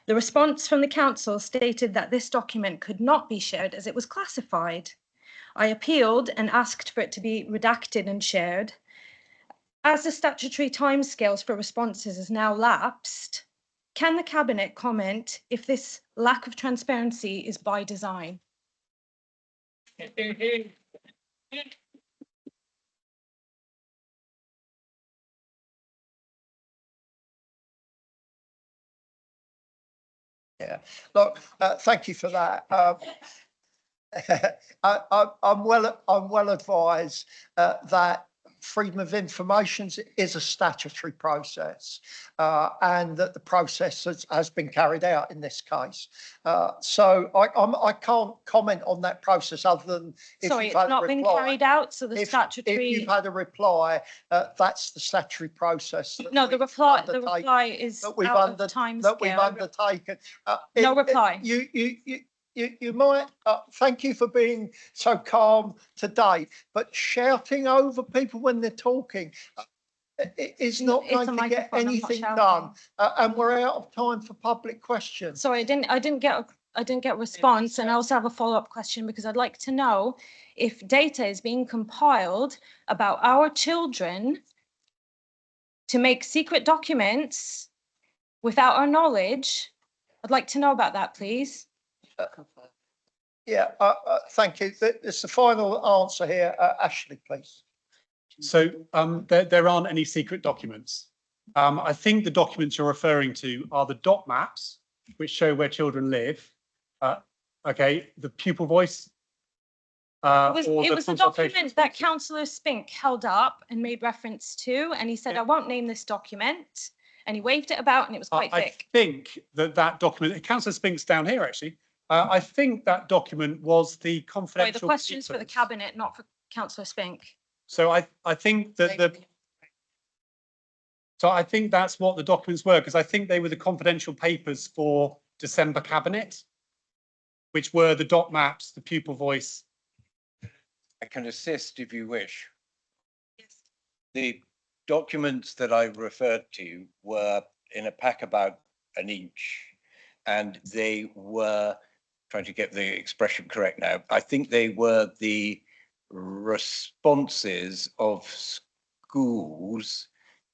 The response from the council stated that this document could not be shared as it was classified. I appealed and asked for it to be redacted and shared. As the statutory timescales for responses has now lapsed, can the Cabinet comment if this lack of transparency is by design? Yeah, look, thank you for that. I'm well advised that freedom of information is a statutory process, and that the process has been carried out in this case. So I can't comment on that process other than if Sorry, you've it's had not a been reply. carried out, so the statutory. If you've had a reply, that's the statutory process. No, the reply is out of time that we've scale. undertaken. No reply. You might, thank you for being so calm today, but shouting over people when they're talking is not It's going a to get microphone, I'm not anything shouting. done. And we're out of time for public questions. Sorry, I didn't get I didn't get a response, and I also have a follow-up question because I'd like to know if data is being compiled about our children to make secret documents without our knowledge. I'd like to know about that, please. Yeah, thank you. It's the final answer here. Ashley, please. So there aren't any secret documents. I think the documents you're referring to are the dot maps, which show where children live. Okay, the pupil voice. It was the document that Councillor Spink held up and made reference to, and he said, I won't name this document, and he waved it about, and it was quite thick. I think that document, Councillor Spink's down here actually. I think that document was the confidential. Sorry, the question's for the cabinet, not for Councillor Spink. So I think that so I think that's what the documents were, because I think they were the confidential papers for December cabinet, which were the dot maps, the pupil voice. I can assist if you wish. Yes. The documents that I referred to were in a pack about an inch, and they were, trying to get the expression correct now, I think they were the responses of schools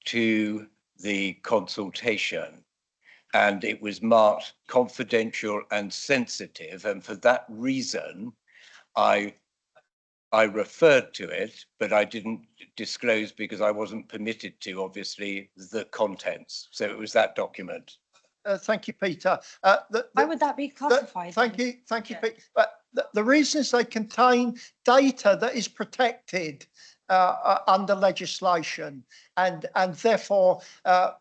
to the consultation, and it was marked confidential and sensitive, and for that reason I referred to it, but I didn't disclose, because I wasn't permitted to, obviously, the contents. So it was that document. Thank you, Peter. Why would that be classified? Thank you, Peter. But the reason is they contain data that is protected under legislation, and therefore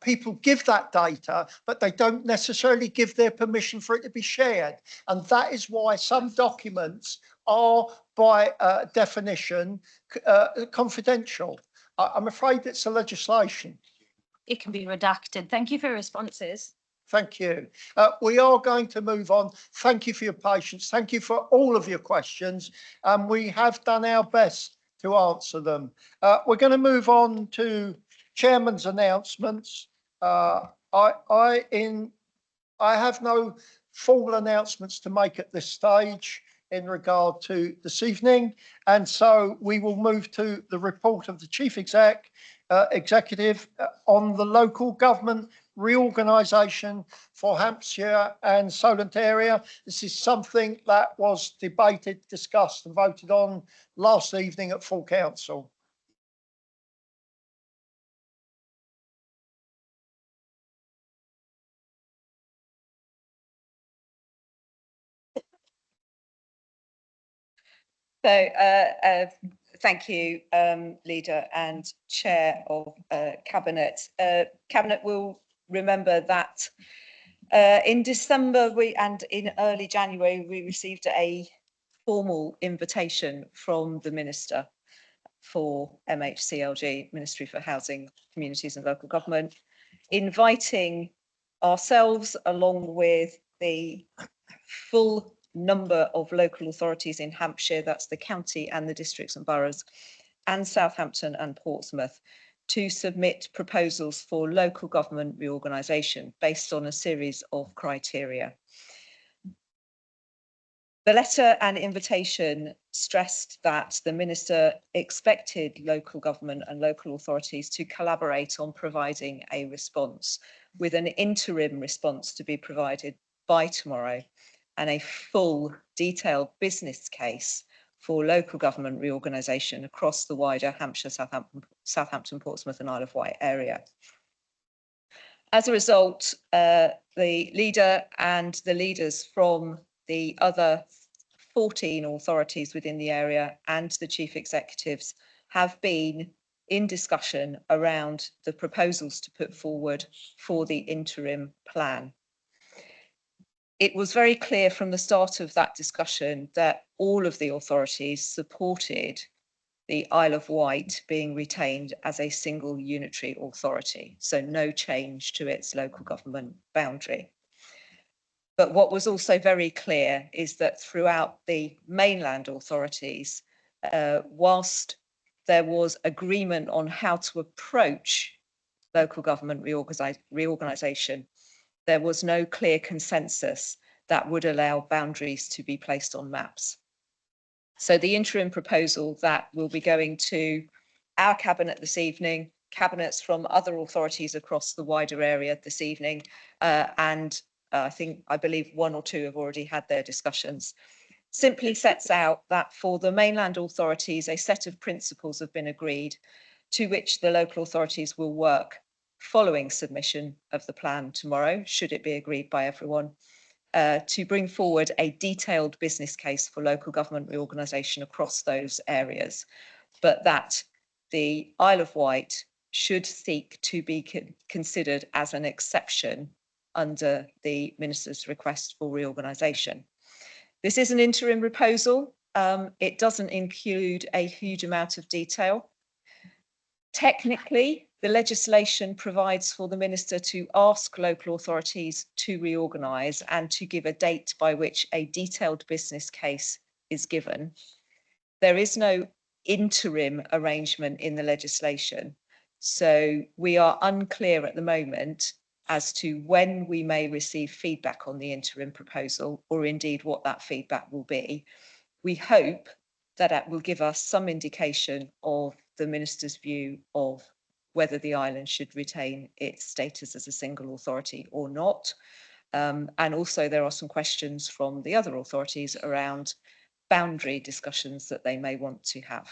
people give that data, but they don't necessarily give their permission for it to be shared. And that is why some documents are, by definition, confidential. I'm afraid it's a legislation. It can be redacted. Thank you for your responses. Thank you. We are going to move on. Thank you for your patience. Thank you for all of your questions. And we have done our best to answer them. We're going to move on to Chairman's announcements. I have no full announcements to make at this stage in regard to this evening, and so we will move to the report of the Chief Executive on the local government reorganisation for Hampshire and Solent area. This is something that was debated, discussed and voted on last evening at full council. So thank you, Leader and Chair of Cabinet. Cabinet will remember that in December and in early January, we received a formal invitation from the Minister for MHCLG, Ministry for Housing, Communities and Local Government, inviting ourselves along with the full number of local authorities in Hampshire, that's the county and the districts and boroughs, and Southampton and Portsmouth, to submit proposals for local government reorganisation based on a series of criteria. The letter and invitation stressed that the Minister expected local government and local authorities to collaborate on providing a response, with an interim response to be provided by tomorrow, and a full detailed business case for local government reorganisation across the wider Hampshire, Southampton, Portsmouth and Isle of Wight area. As a result, the leader and the leaders from the other 14 authorities within the area and the chief executives have been in discussion around the proposals to put forward for the interim plan. It was very clear from the start of that discussion that all of the authorities supported the Isle of Wight being retained as a single unitary authority, so no change to its local government boundary. But what was also very clear is that throughout the mainland authorities, whilst there was agreement on how to approach local government reorganisation, there was no clear consensus that would allow boundaries to be placed on maps. So the interim proposal that will be going to our cabinet this evening, cabinets from other authorities across the wider area this evening, and I believe one or two have already had their discussions, simply sets out that for the mainland authorities, a set of principles have been agreed to which the local authorities will work following submission of the plan tomorrow, should it be agreed by everyone, to bring forward a detailed business case for local government reorganisation across those areas, but that the Isle of Wight should seek to be considered as an exception under the Minister's request for reorganisation. This is an interim proposal. It doesn't include a huge amount of detail. Technically, the legislation provides for the Minister to ask local authorities to reorganise and to give a date by which a detailed business case is given. There is no interim arrangement in the legislation, so we are unclear at the moment as to when we may receive feedback on the interim proposal, or indeed what that feedback will be. We hope that it will give us some indication of the Minister's view of whether the island should retain its status as a single authority or not. And also there are some questions from the other authorities around boundary discussions that they may want to have.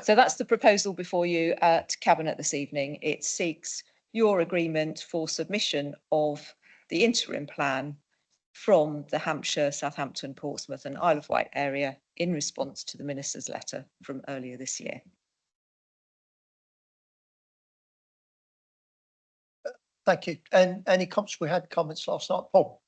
So that's the proposal before you at Cabinet this evening. It seeks your agreement for submission of the interim plan from the Hampshire, Southampton, Portsmouth and Isle of Wight area in response to the Minister's letter from earlier this year. Thank you. And any comments? We had comments last night. Paul.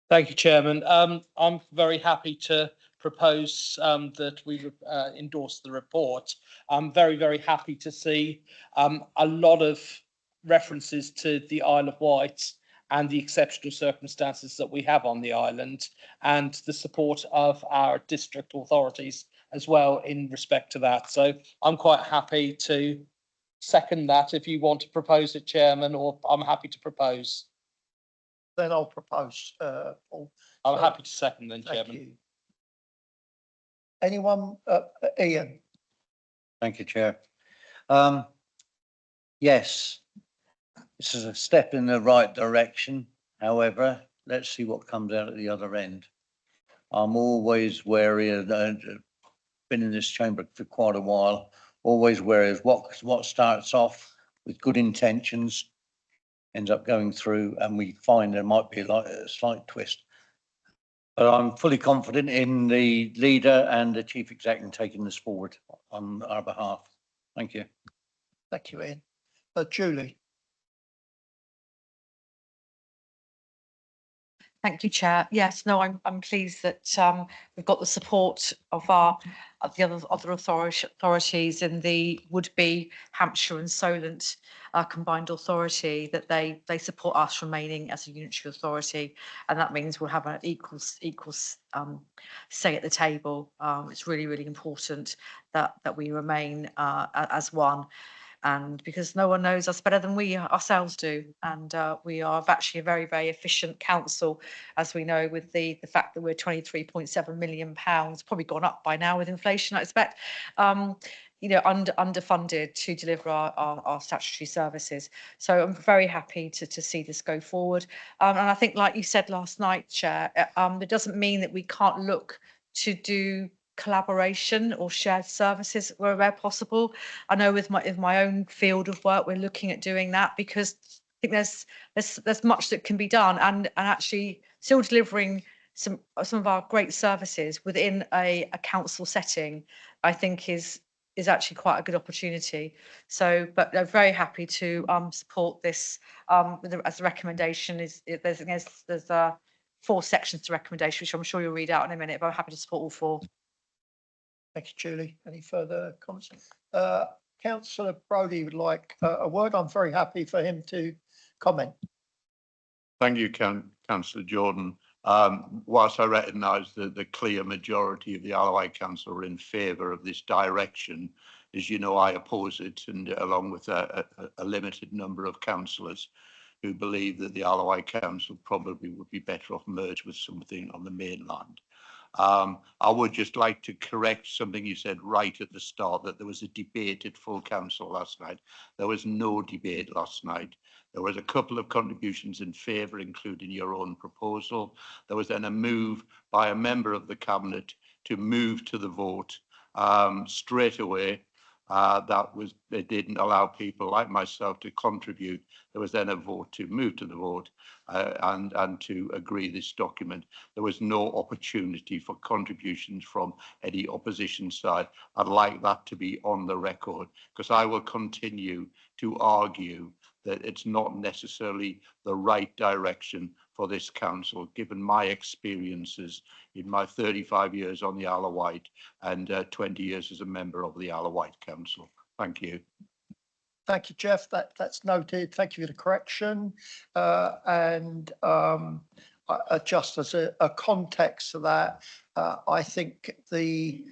Thank you, Chairman. I'm very happy to propose that we endorse the report. I'm very, very happy to see a lot of references to the Isle of Wight and the exceptional circumstances that we have on the island, and the support of our district authorities as well in respect to that. So I'm quite happy to second that if you want to propose it, Chairman, or I'm happy to propose. Then I'll propose, Paul. I'm happy to second then, Chairman. You. Anyone? Ian. Thank you, Chair. Yes, this is a step in the right direction. However, let's see what comes out at the other end. I'm always wary of, been in this chamber for quite a while, always wary of what starts off with good intentions ends up going through, and we find there might be a slight twist. But I'm fully confident in the leader and the chief exec in taking this forward on our behalf. Thank you. Thank you, Ian. Julie. Thank you, Chair. Yes, no, I'm pleased that we've got the support of the other authorities in the would-be Hampshire and Solent combined authority, that they support us remaining as a unitary authority, and that means we'll have an equal say at the table. It's really, really important that we remain as one. And because no one knows us better than we ourselves do, and we are actually a very, very efficient council, as we know, with the fact that we're £23.7 million, probably gone up by now with inflation, I expect, underfunded to deliver our statutory services. So I'm very happy to see this go forward. And I think, like you said last night, Chair, it doesn't mean that we can't look to do collaboration or shared services where possible. I know with my own field of work, we're looking at doing that, because I think there's much that can be done, and actually still delivering some of our great services within a council setting, I think is actually quite a good opportunity. So, but I'm very happy to support this as a recommendation. There's 4 sections to recommendation, which I'm sure you'll read out in a minute, but I'm happy to support all 4. Thank you, Julie. Any further comments? Councillor Brodie would like a word. I'm very happy for him to comment. Thank you, Councillor Jordan. Whilst I recognise that the clear majority of the Isle of Wight Council are in favour of this direction, as you know, I oppose it, and along with a limited number of councillors. who believe that the Isle of Wight Council probably would be better off merged with something on the mainland. I would just like to correct something you said right at the start, that there was a debate at full council last night. There was no debate last night. There was a couple of contributions in favour, including your own proposal. There was then a move by a member of the cabinet to move to the vote straight away. They didn't allow people like myself to contribute. There was then a vote to move to the vote and to agree this document. There was no opportunity for contributions from any opposition side. I'd like that to be on the record, because I will continue to argue that it's not necessarily the right direction for this council, given my experiences in my 35 years on the Isle of Wight and 20 years as a member of the Isle of Wight Council. Thank you. Thank you, Jeff. That's noted. Thank you for the correction. Just as a context to that, I think the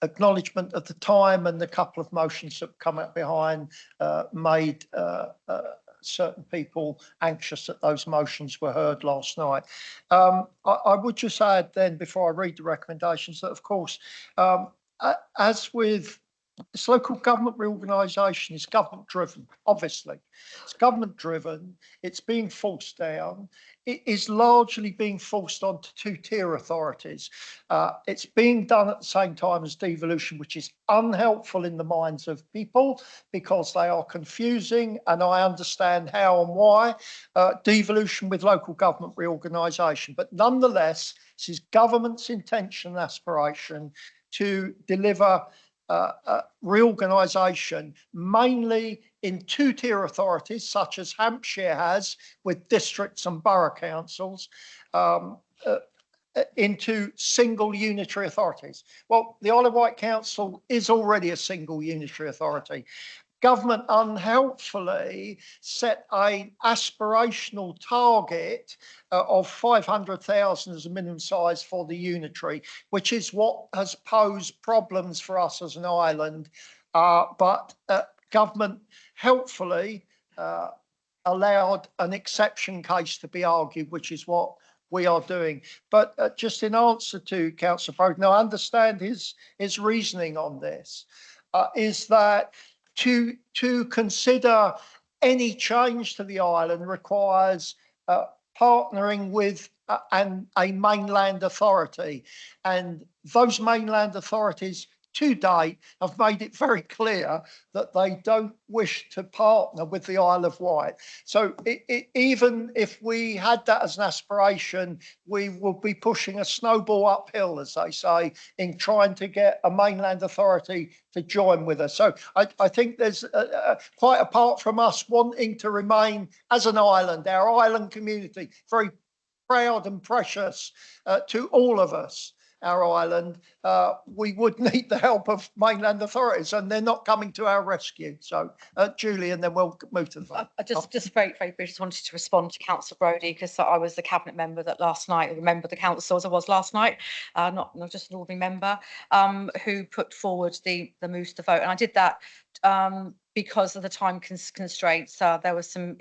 acknowledgement of the time and the couple of motions that come up behind made certain people anxious that those motions were heard last night. I would just add then, before I read the recommendations, that of course, as with this local government reorganisation, is government driven, obviously. It's government driven, it's being forced down. It is largely being forced onto two-tier authorities. It's being done at the same time as devolution, which is unhelpful in the minds of people because they are confusing, and I understand how and why. Devolution with local government reorganisation. But nonetheless, this is government's intention and aspiration to deliver reorganisation mainly in two-tier authorities, such as Hampshire has with districts and borough councils, into single unitary authorities. Well, the Isle of Wight Council is already a single unitary authority. Government unhelpfully set an aspirational target of 500,000 as a minimum size for the unitary, which is what has posed problems for us as an island. But government helpfully allowed an exception case to be argued, which is what we are doing. But just in answer to Councillor Bowden, I understand his reasoning on this, is that to consider any change to the island requires partnering with a mainland authority, and those mainland authorities to date have made it very clear that they don't wish to partner with the Isle of Wight. So even if we had that as an aspiration, we will be pushing a snowball uphill, as they say, in trying to get a mainland authority to join with us. So I think there's quite apart from us wanting to remain as an island, our island community, very proud and precious to all of us, our island, we would need the help of mainland authorities, and they're not coming to our rescue. So, Julie, and then we'll move to the vote. I just very briefly just wanted to respond to Councillor Brodie, because I was the cabinet member that last night, a member of the council as I was last night, not just an ordinary member, who put forward the move to the vote, and I did that because of the time constraints. There was some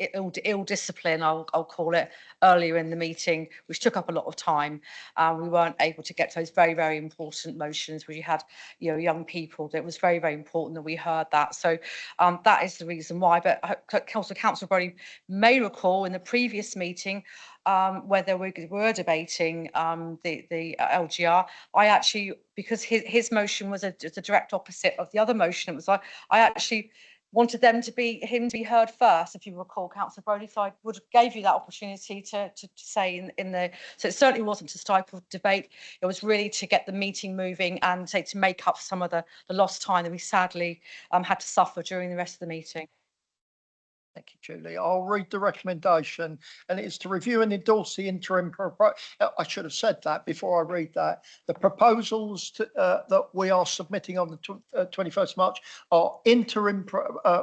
ill discipline, I'll call it, earlier in the meeting, which took up a lot of time. We weren't able to get to those very, very important motions where you had, young people. It was very, very important that we heard that. So that is the reason why. But Councillor Brodie may recall in the previous meeting, whether we were debating the LGR, I actually, because his motion was a direct opposite of the other motion, it was like I actually wanted him to be heard first, if you recall, Councillor Brodie. So I would have gave you that opportunity to say in the. So it certainly wasn't to stifle debate. It was really to get the meeting moving and to make up for some of the lost time that we sadly had to suffer during the rest of the meeting. Thank you, Julie. I'll read the recommendation, and it is to review and endorse the interim. I should have said that before I read that. The proposals that we are submitting on the 21st March are interim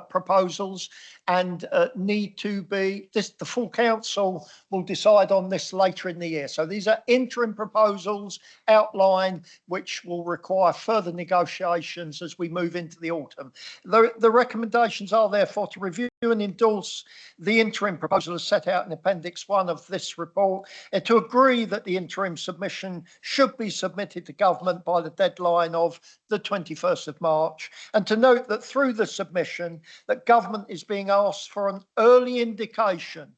proposals and need to be. The full council will decide on this later in the year. So these are interim proposals outlined, which will require further negotiations as we move into the autumn. The recommendations are therefore to review and endorse the interim proposal as set out in Appendix 1 of this report, and to agree that the interim submission should be submitted to government by the deadline of the 21st of March, and to note that through the submission that government is being asked for an early indication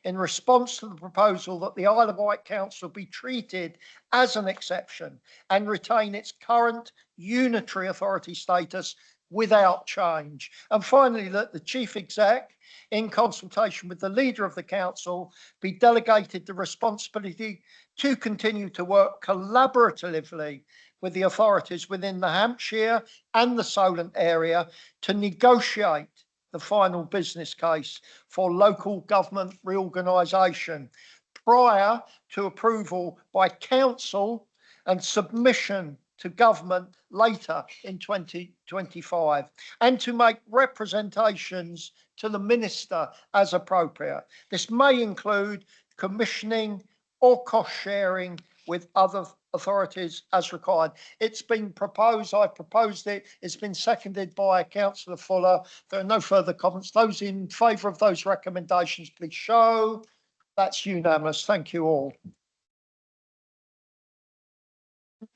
in response to the proposal that the Isle of Wight Council be treated as an exception and retain its current unitary authority status without change. And finally, that the Chief Exec, in consultation with the leader of the council, be delegated the responsibility to continue to work collaboratively with the authorities within the Hampshire and the Solent area to negotiate the final business case for local government reorganisation prior to approval by council and submission to government later in 2025, and to make representations to the minister as appropriate. This may include commissioning or cost sharing with other authorities as required. It's been proposed, I proposed it, it's been seconded by Councillor Fuller. There are no further comments. Those in favour of those recommendations, please show. That's unanimous. Thank you all.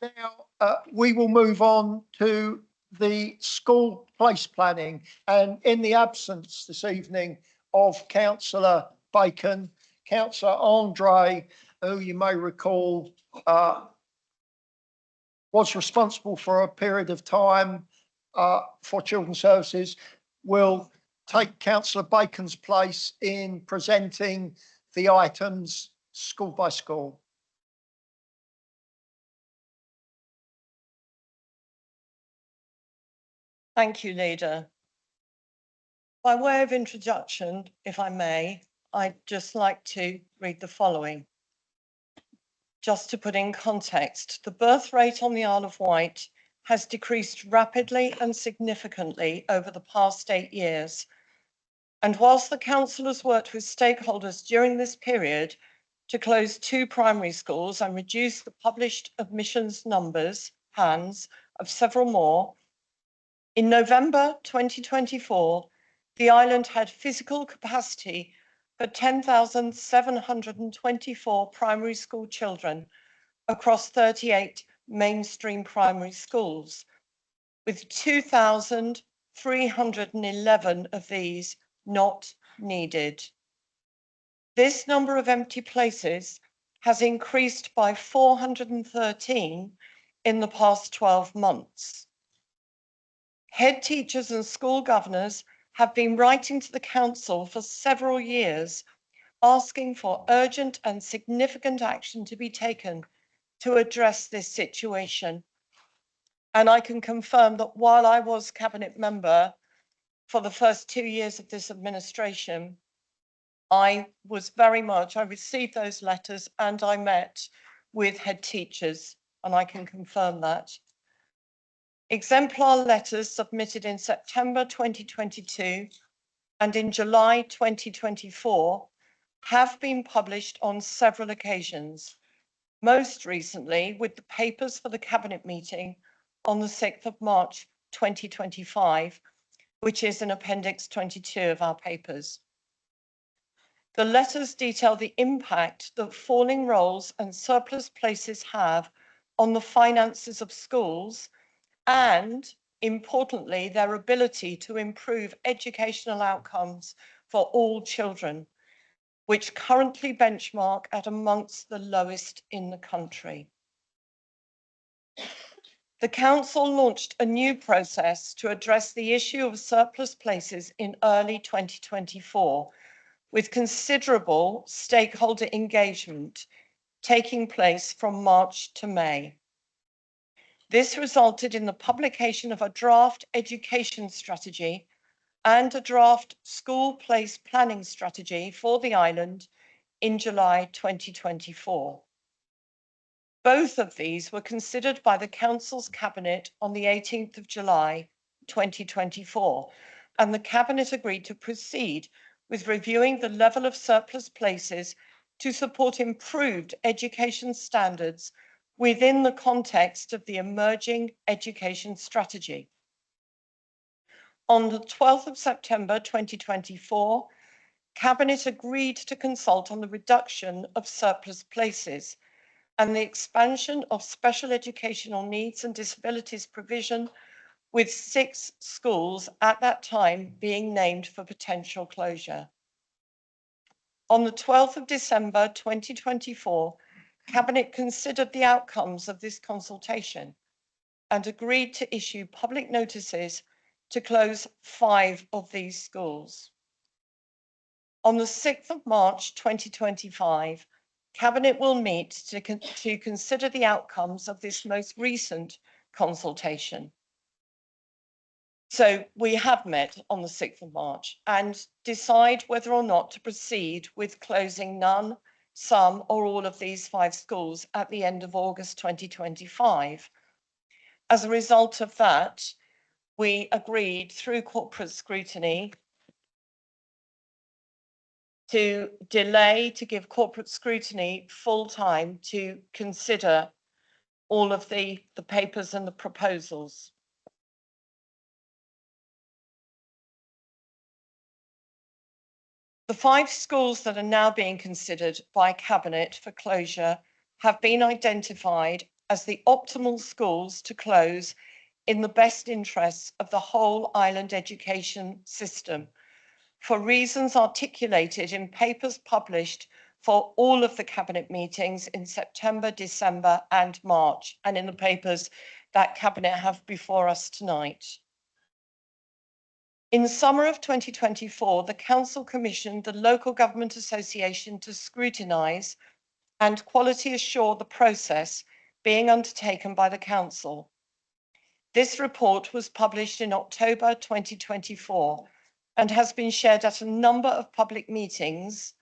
Now, we will move on to the school place planning, and in the absence this evening of Councillor Bacon, Councillor Andre, who you may recall was responsible for a period of time for Children's Services, will take Councillor Bacon's place in presenting the items school by school. Thank you, Leader. By way of introduction, if I may, I'd just like to read the following. Just to put in context, the birth rate on the Isle of Wight has decreased rapidly and significantly over the past 8 years. And whilst the council has worked with stakeholders during this period to close 2 primary schools and reduce the published admissions numbers, hands of several more, in November 2024, the island had physical capacity for 10,724 primary school children across 38 mainstream primary schools, with 2,311 of these not needed. This number of empty places has increased by 413 in the past 12 months. Head teachers and school governors have been writing to the council for several years, asking for urgent and significant action to be taken to address this situation. And I can confirm that while I was cabinet member for the first 2 years of this administration, I received those letters and I met with head teachers, and I can confirm that. Exemplar letters submitted in September 2022 and in July 2024 have been published on several occasions, most recently with the papers for the Cabinet meeting on the 6th of March 2025, which is in Appendix 22 of our papers. The letters detail the impact that falling roles and surplus places have on the finances of schools and, importantly, their ability to improve educational outcomes for all children, which currently benchmark at amongst the lowest in the country. The council launched a new process to address the issue of surplus places in early 2024, with considerable stakeholder engagement taking place from March to May. This resulted in the publication of a draft education strategy and a draft school place planning strategy for the island in July 2024. Both of these were considered by the Council's Cabinet on the 18th of July 2024, and the Cabinet agreed to proceed with reviewing the level of surplus places to support improved education standards within the context of the emerging education strategy. On the 12th of September 2024, Cabinet agreed to consult on the reduction of surplus places and the expansion of special educational needs and disabilities provision, with 6 schools at that time being named for potential closure. On the 12th of December 2024, Cabinet considered the outcomes of this consultation and agreed to issue public notices to close 5 of these schools. On the 6th of March 2025, Cabinet will meet to consider the outcomes of this most recent consultation. So we have met on the 6th of March and decide whether or not to proceed with closing none, some or all of these 5 schools at the end of August 2025. As a result of that, we agreed through corporate scrutiny to delay, to give corporate scrutiny full time to consider all of the papers and the proposals. The 5 schools that are now being considered by Cabinet for closure have been identified as the optimal schools to close in the best interests of the whole island education system, for reasons articulated in papers published for all of the Cabinet meetings in September, December and March, and in the papers that Cabinet have before us tonight. In summer of 2024, the Council commissioned the Local Government Association to scrutinise and quality assure the process being undertaken by the Council. This report was published in October 2024 and has been shared at a number of public meetings,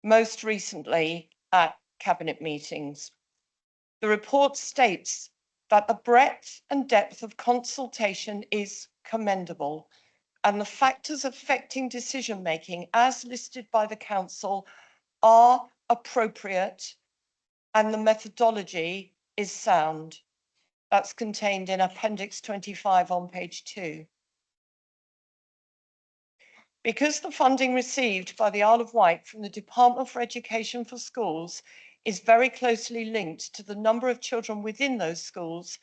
most recently at Cabinet meetings. The report states that the breadth and depth of consultation is commendable, and the factors affecting decision-making as listed by the Council are appropriate and the methodology is sound. That's contained in Appendix 25 on page 2. Because the funding received by the Isle of Wight from the Department for Education for Schools is very closely linked to the number of children within those schools,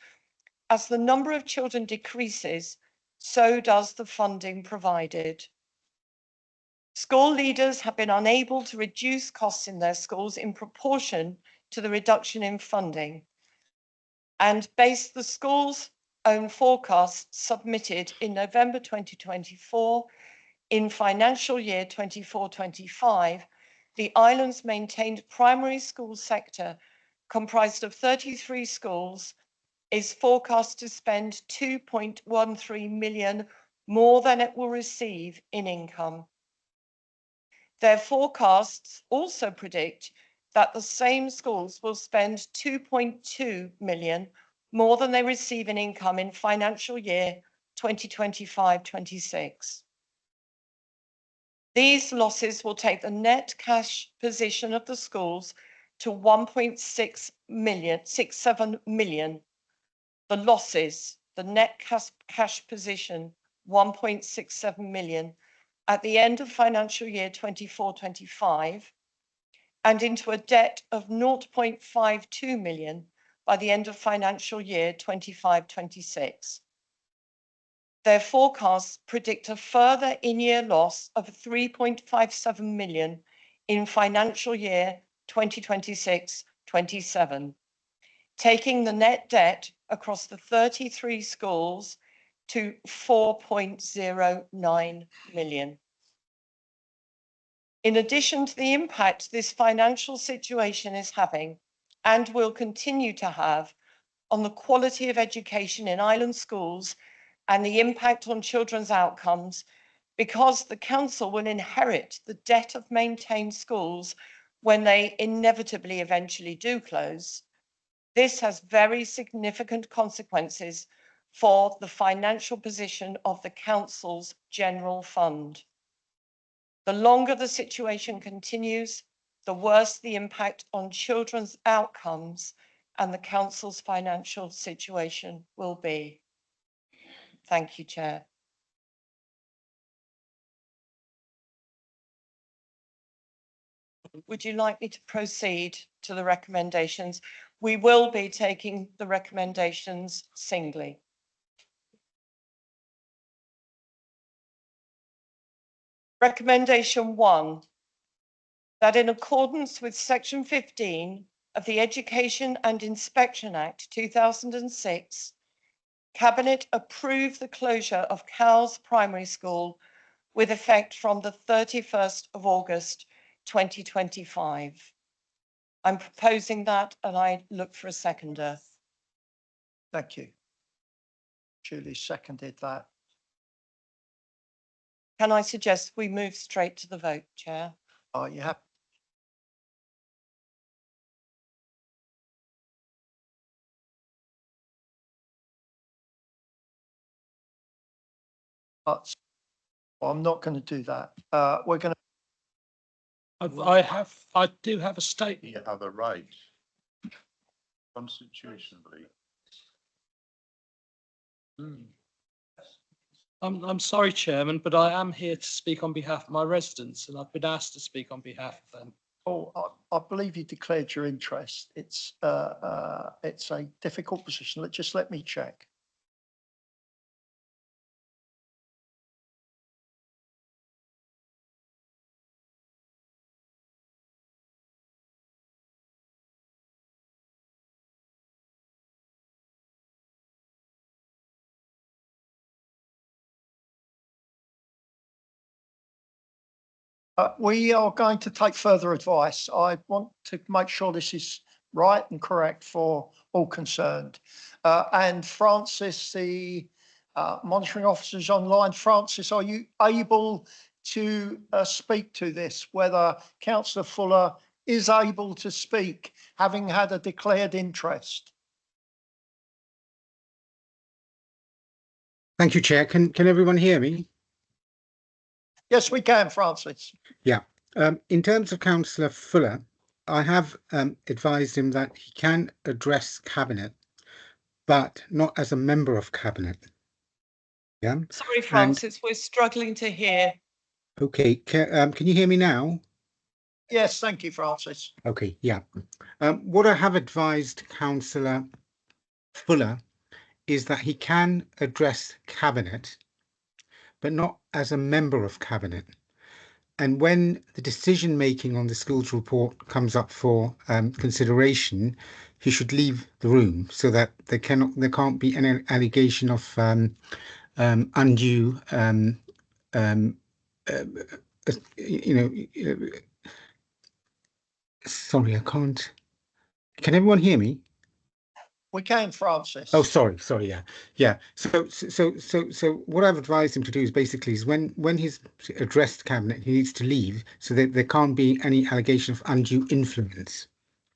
as the number of children decreases, so does the funding provided. School leaders have been unable to reduce costs in their schools in proportion to the reduction in funding, and based the school's own forecasts submitted in November 2024, in financial year 24-25, the island's maintained primary school sector, comprised of 33 schools, is forecast to spend 2.13 million more than it will receive in income. Their forecasts also predict that the same schools will spend 2.2 million more than they receive in income in financial year 2025-26. These losses will take the net cash position of the schools to 1.67 million. The losses, the net cash position, 1.67 million at the end of financial year 24-25, and into a debt of 0.52 million by the end of financial year 25-26. Their forecasts predict a further in-year loss of 3.57 million in financial year 2026-27, taking the net debt across the 33 schools to 4.09 million. In addition to the impact this financial situation is having and will continue to have on the quality of education in island schools and the impact on children's outcomes, because the Council will inherit the debt of maintained schools when they inevitably eventually do close, this has very significant consequences for the financial position of the Council's general fund. The longer the situation continues, the worse the impact on children's outcomes and the Council's financial situation will be. Thank you, Chair. would you like me to proceed to the recommendations? We will be taking the recommendations singly. Recommendation 1, that in accordance with Section 15 of the Education and Inspection Act 2006, Cabinet approve the closure of Cowes Primary School with effect from the 31st of August 2025. I'm proposing that and I look for a seconder. Thank you. Julie seconded that. Can I suggest we move straight to the vote, Chair? Are you happy? But I'm not going to do that. We're going to. I do have a statement. You have a right constitutionally. I'm sorry, Chairman, but I am here to speak on behalf of my residents, and I've been asked to speak on behalf of them. Oh, I believe you declared your interest. It's a difficult position. Just let me check. We are going to take further advice. I want to make sure this is right and correct for all concerned. And Francis, the monitoring officers online. Francis, are you able to speak to this, whether Councillor Fuller is able to speak, having had a declared interest? Thank you, Chair. Can everyone hear me? Yes, we can, Francis. Yeah. In terms of Councillor Fuller, I have advised him that he can address Cabinet, but not as a member of Cabinet. Yeah. Sorry, Francis, we're struggling to hear. Okay. Can you hear me now? Yes, thank you, Francis. Okay. Yeah. What I have advised Councillor Fuller is that he can address Cabinet, but not as a member of Cabinet. And when the decision making on the schools report comes up for consideration, he should leave the room so that there can't be any allegation of undue sorry, I can't. Can everyone hear me? We can, Francis. Oh, sorry, yeah. So what I've advised him to do is basically when he's addressed Cabinet, he needs to leave so that there can't be any allegation of undue influence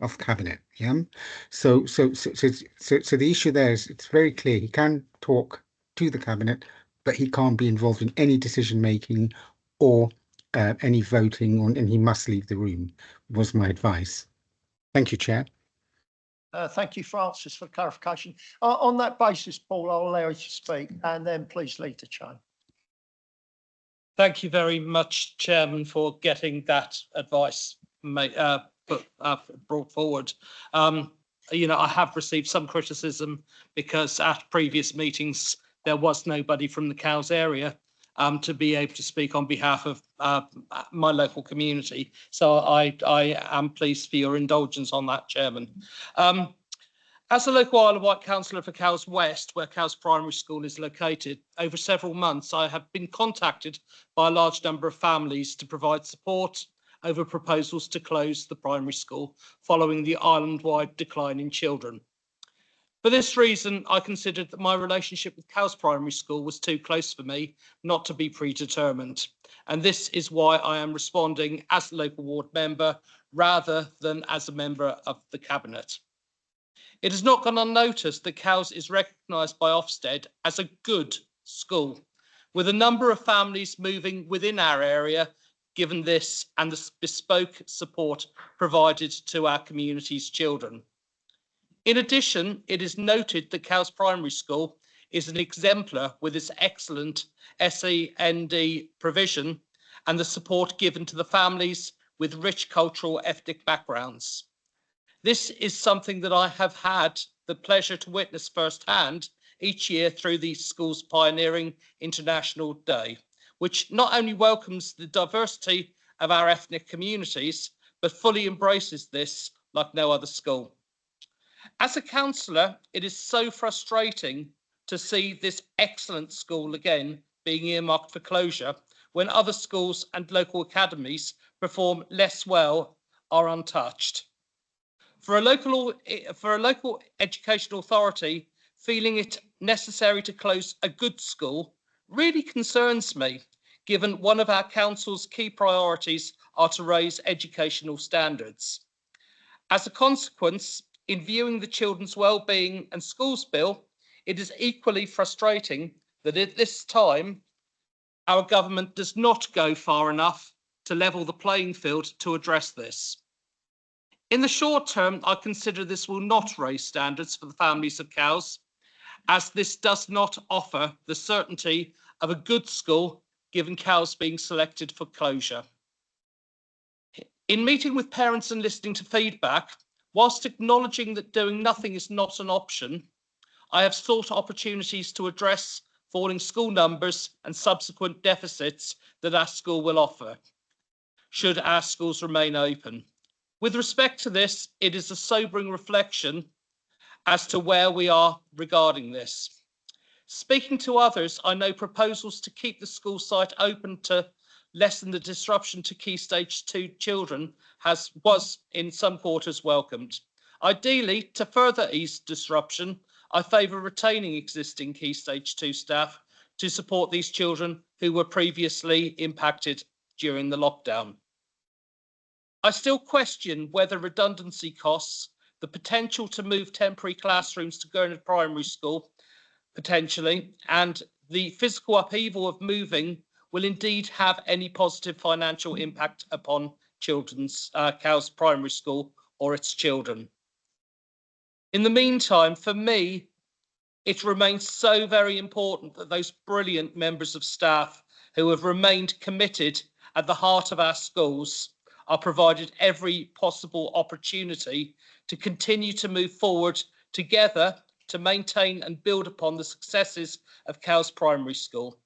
of Cabinet. Yeah. So the issue there is it's very clear. He can talk to the Cabinet, but he can't be involved in any decision making or any voting on, and he must leave the room. Was my advice. Thank you, Chair. Thank you, Francis, for clarification. On that basis, Paul, I'll allow you to speak and then please lead the chain. Thank you very much, Chairman, for getting that advice brought forward. I have received some criticism because at previous meetings, there was nobody from the Cowes area to be able to speak on behalf of my local community. So I am pleased for your indulgence on that, Chairman. As a local Isle of Wight councillor for Cowes West, where Cowes Primary School is located, over several months I have been contacted by a large number of families to provide support over proposals to close the primary school following the island-wide decline in children. For this reason, I considered that my relationship with Cowes Primary School was too close for me not to be predetermined. And this is why I am responding as a local ward member rather than as a member of the Cabinet. It has not gone unnoticed that Cowes is recognised by Ofsted as a good school, with a number of families moving within our area, given this and the bespoke support provided to our community's children. In addition, it is noted that Cowes Primary School is an exemplar with its excellent SEND provision and the support given to the families with rich cultural ethnic backgrounds. This is something that I have had the pleasure to witness firsthand each year through the school's pioneering International Day, which not only welcomes the diversity of our ethnic communities, but fully embraces this like no other school. As a councillor, it is so frustrating to see this excellent school again being earmarked for closure when other schools and local academies perform less well or untouched. For a local education authority, feeling it necessary to close a good school really concerns me, given one of our council's key priorities are to raise educational standards. As a consequence, in viewing the Children's Wellbeing and Schools Bill, it is equally frustrating that at this time, our government does not go far enough to level the playing field to address this. In the short term, I consider this will not raise standards for the families of cows, as this does not offer the certainty of a good school, given cows being selected for closure. In meeting with parents and listening to feedback, whilst acknowledging that doing nothing is not an option, I have sought opportunities to address falling school numbers and subsequent deficits that our school will offer, should our schools remain open. With respect to this, it is a sobering reflection as to where we are regarding this. Speaking to others, I know proposals to keep the school site open to lessen the disruption to Key Stage 2 children was in some quarters welcomed. Ideally, to further ease disruption, I favour retaining existing Key Stage 2 staff to support these children who were previously impacted during the lockdown. I still question whether redundancy costs, the potential to move temporary classrooms to Gurnard Primary School, potentially, and the physical upheaval of moving will indeed have any positive financial impact upon Cowes Primary School or its children. In the meantime, for me, it remains so very important that those brilliant members of staff who have remained committed at the heart of our schools are provided every possible opportunity to continue to move forward together to maintain and build upon the successes of Cowes Primary School.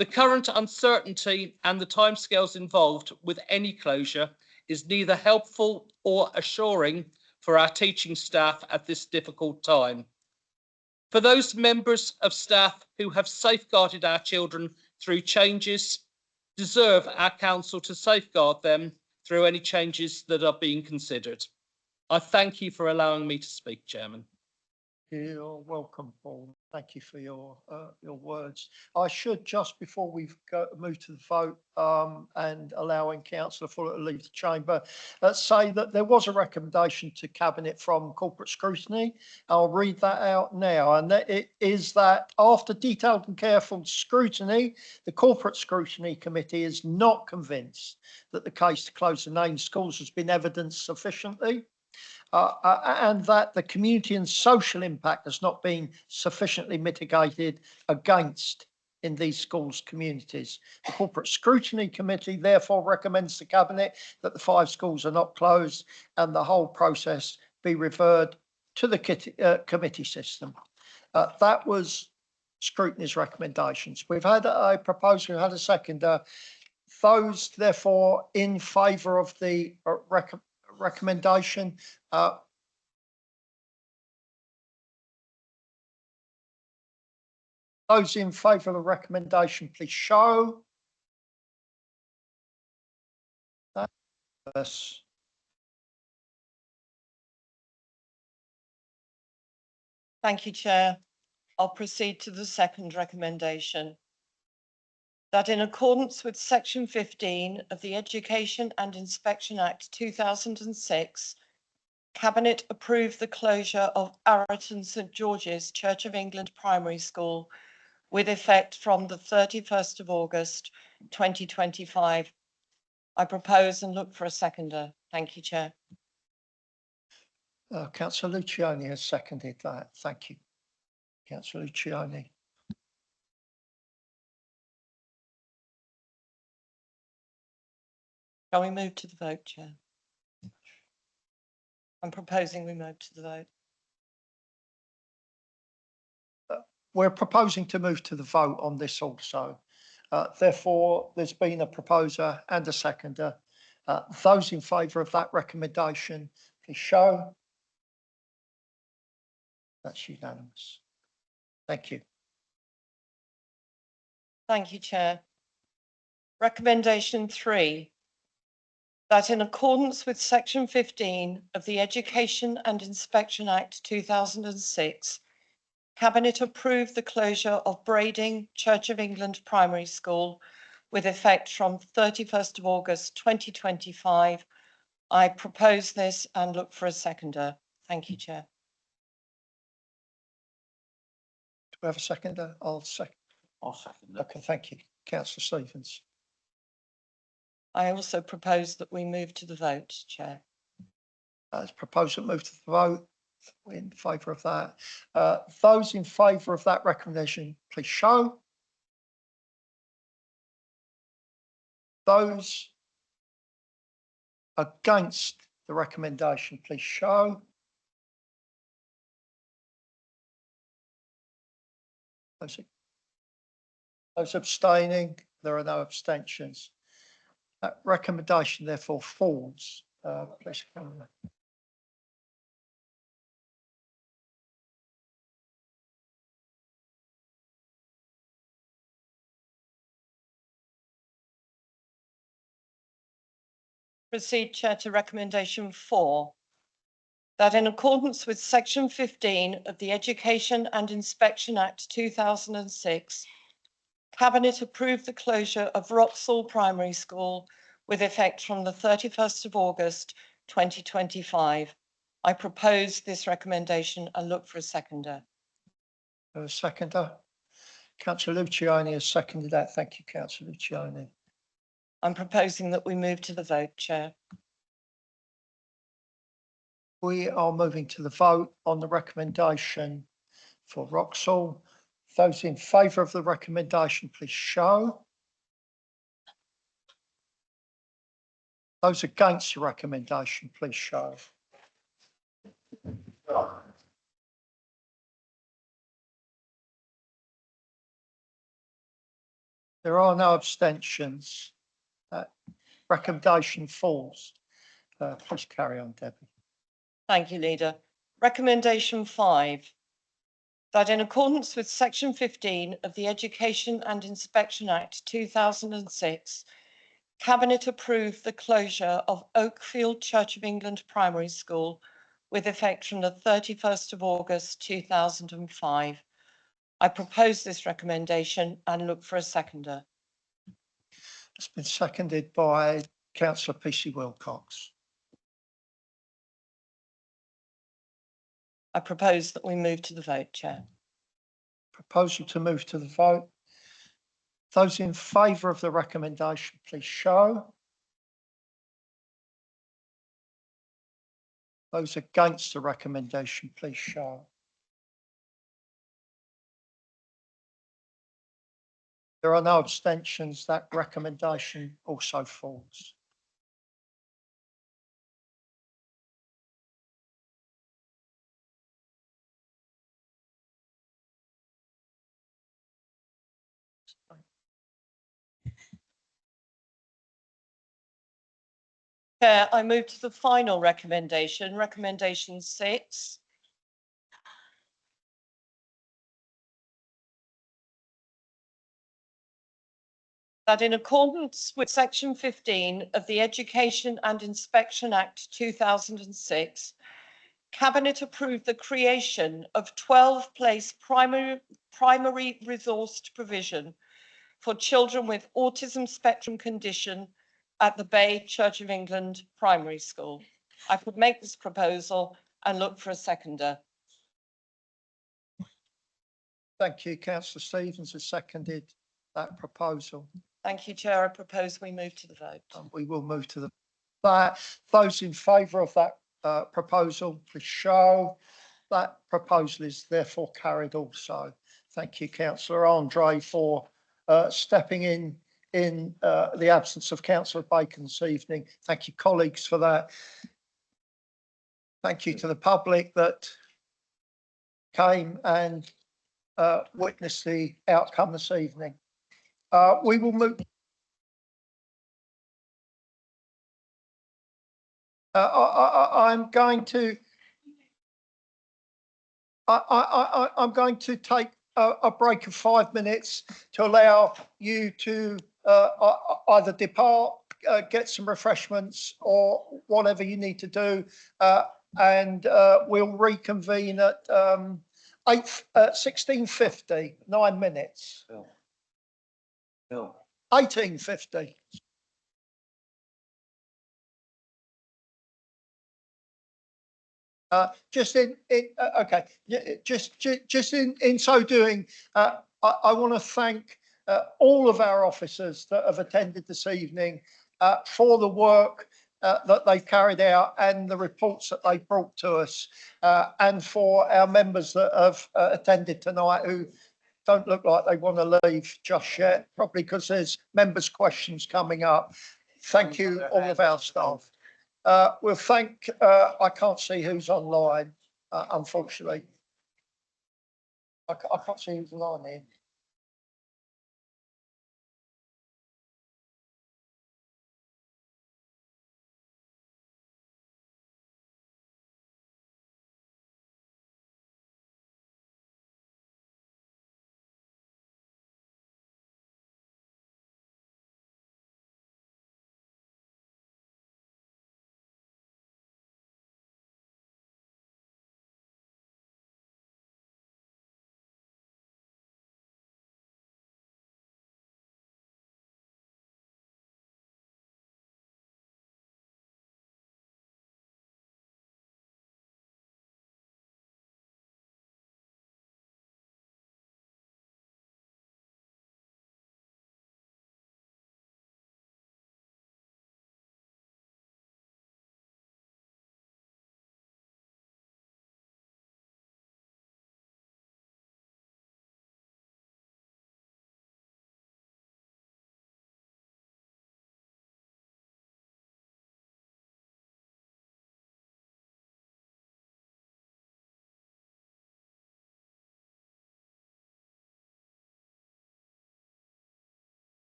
The current uncertainty and the timescales involved with any closure is neither helpful or assuring for our teaching staff at this difficult time. For those members of staff who have safeguarded our children through changes, deserve our council to safeguard them through any changes that are being considered. I thank you for allowing me to speak, Chairman. You're welcome, Paul. Thank you for your words. I should, just before we move to the vote and allowing Councillor Fuller to leave the chamber, say that there was a recommendation to Cabinet from corporate scrutiny. I'll read that out now, and it is that after detailed and careful scrutiny, the corporate scrutiny committee is not convinced that the case to close the named schools has been evidenced sufficiently. And that the community and social impact has not been sufficiently mitigated against in these schools' communities. The Corporate Scrutiny Committee therefore recommends to Cabinet that the 5 schools are not closed and the whole process be referred to the committee system. That was Scrutiny's recommendations. We've had a proposal, we've had a second. Those therefore in favour of the recommendation. Those in favour of the recommendation, please show. Yes. Thank you, Chair. I'll proceed to the second recommendation. That in accordance with Section 15 of the Education and Inspection Act 2006, Cabinet approve the closure of Arreton St George's Church of England Primary School with effect from the 31st of August 2025. I propose and look for a seconder. Thank you, Chair. Councillor Luciani has seconded that. Thank you. Councillor Luciani. Shall we move to the vote, Chair? I'm proposing we move to the vote. We're proposing to move to the vote on this also. Therefore, there's been a proposer and a seconder. Those in favour of that recommendation, please show. That's unanimous. Thank you. Thank you, Chair. Recommendation 3, that in accordance with Section 15 of the Education and Inspection Act 2006, Cabinet approve the closure of Brading Church of England Primary School with effect from 31st of August 2025. I propose this and look for a seconder. Thank you, Chair. Do we have a seconder? I'll second. Okay, thank you. Councillor Stevens. I also propose that we move to the vote, Chair. As proposed to move to the vote, we're in favour of that. Those in favour of that recommendation, please show. Those against the recommendation, please show. Those abstaining, there are no abstentions. That recommendation therefore falls. Please come. Proceed, Chair, to recommendation 4, that in accordance with Section 15 of the Education and Inspection Act 2006, Cabinet approved the closure of Wroxall Primary School with effect from the 31st of August 2025. I propose this recommendation and look for a seconder. A seconder. Councillor Luciani has seconded that. Thank you, Councillor Luciani. I'm proposing that we move to the vote, Chair. We are moving to the vote on the recommendation for Wroxall. Those in favour of the recommendation, please show. Those against the recommendation, please show. There are no abstentions. Recommendation falls. Please carry on, Debbie. Thank you, Leader. Recommendation 5, that in accordance with Section 15 of the Education and Inspection Act 2006, Cabinet approved the closure of Oakfield Church of England Primary School with effect from the 31st of August 2005. I propose this recommendation and look for a seconder. It's been seconded by Councillor P.C. Wilcox. I propose that we move to the vote, Chair. Proposal to move to the vote. Those in favour of the recommendation, please show. Those against the recommendation, please show. There are no abstentions. That recommendation also falls. Chair, I move to the final recommendation, recommendation 6. That in accordance with Section 15 of the Education and Inspection Act 2006, Cabinet approved the creation of 12-place primary resourced provision for children with autism spectrum condition at the Bay Church of England Primary School. I could make this proposal and look for a seconder. Thank you. Councillor Stevens has seconded that proposal. Thank you, Chair. I propose we move to the vote. We will move to the vote. Those in favour of that proposal, please show. That proposal is therefore carried also. Thank you, Councillor Andre, for stepping in in the absence of Councillor Bacon this evening. Thank you, colleagues, for that. Thank you to the public that came and witnessed the outcome this evening. We will move. I'm going to take a break of 5 minutes to allow you to either depart, get some refreshments, or whatever you need to do, and we'll reconvene at 16:50. 9 minutes. 18:50. Just in okay, just in so doing, I want to thank all of our officers that have attended this evening for the work that they've carried out and the reports that they brought to us, and for our members that have attended tonight who don't look like they want to leave just yet, probably because there's members' questions coming up. Thank you, all of our staff. We'll thank, I can't see who's online, unfortunately. I can't see who's online here.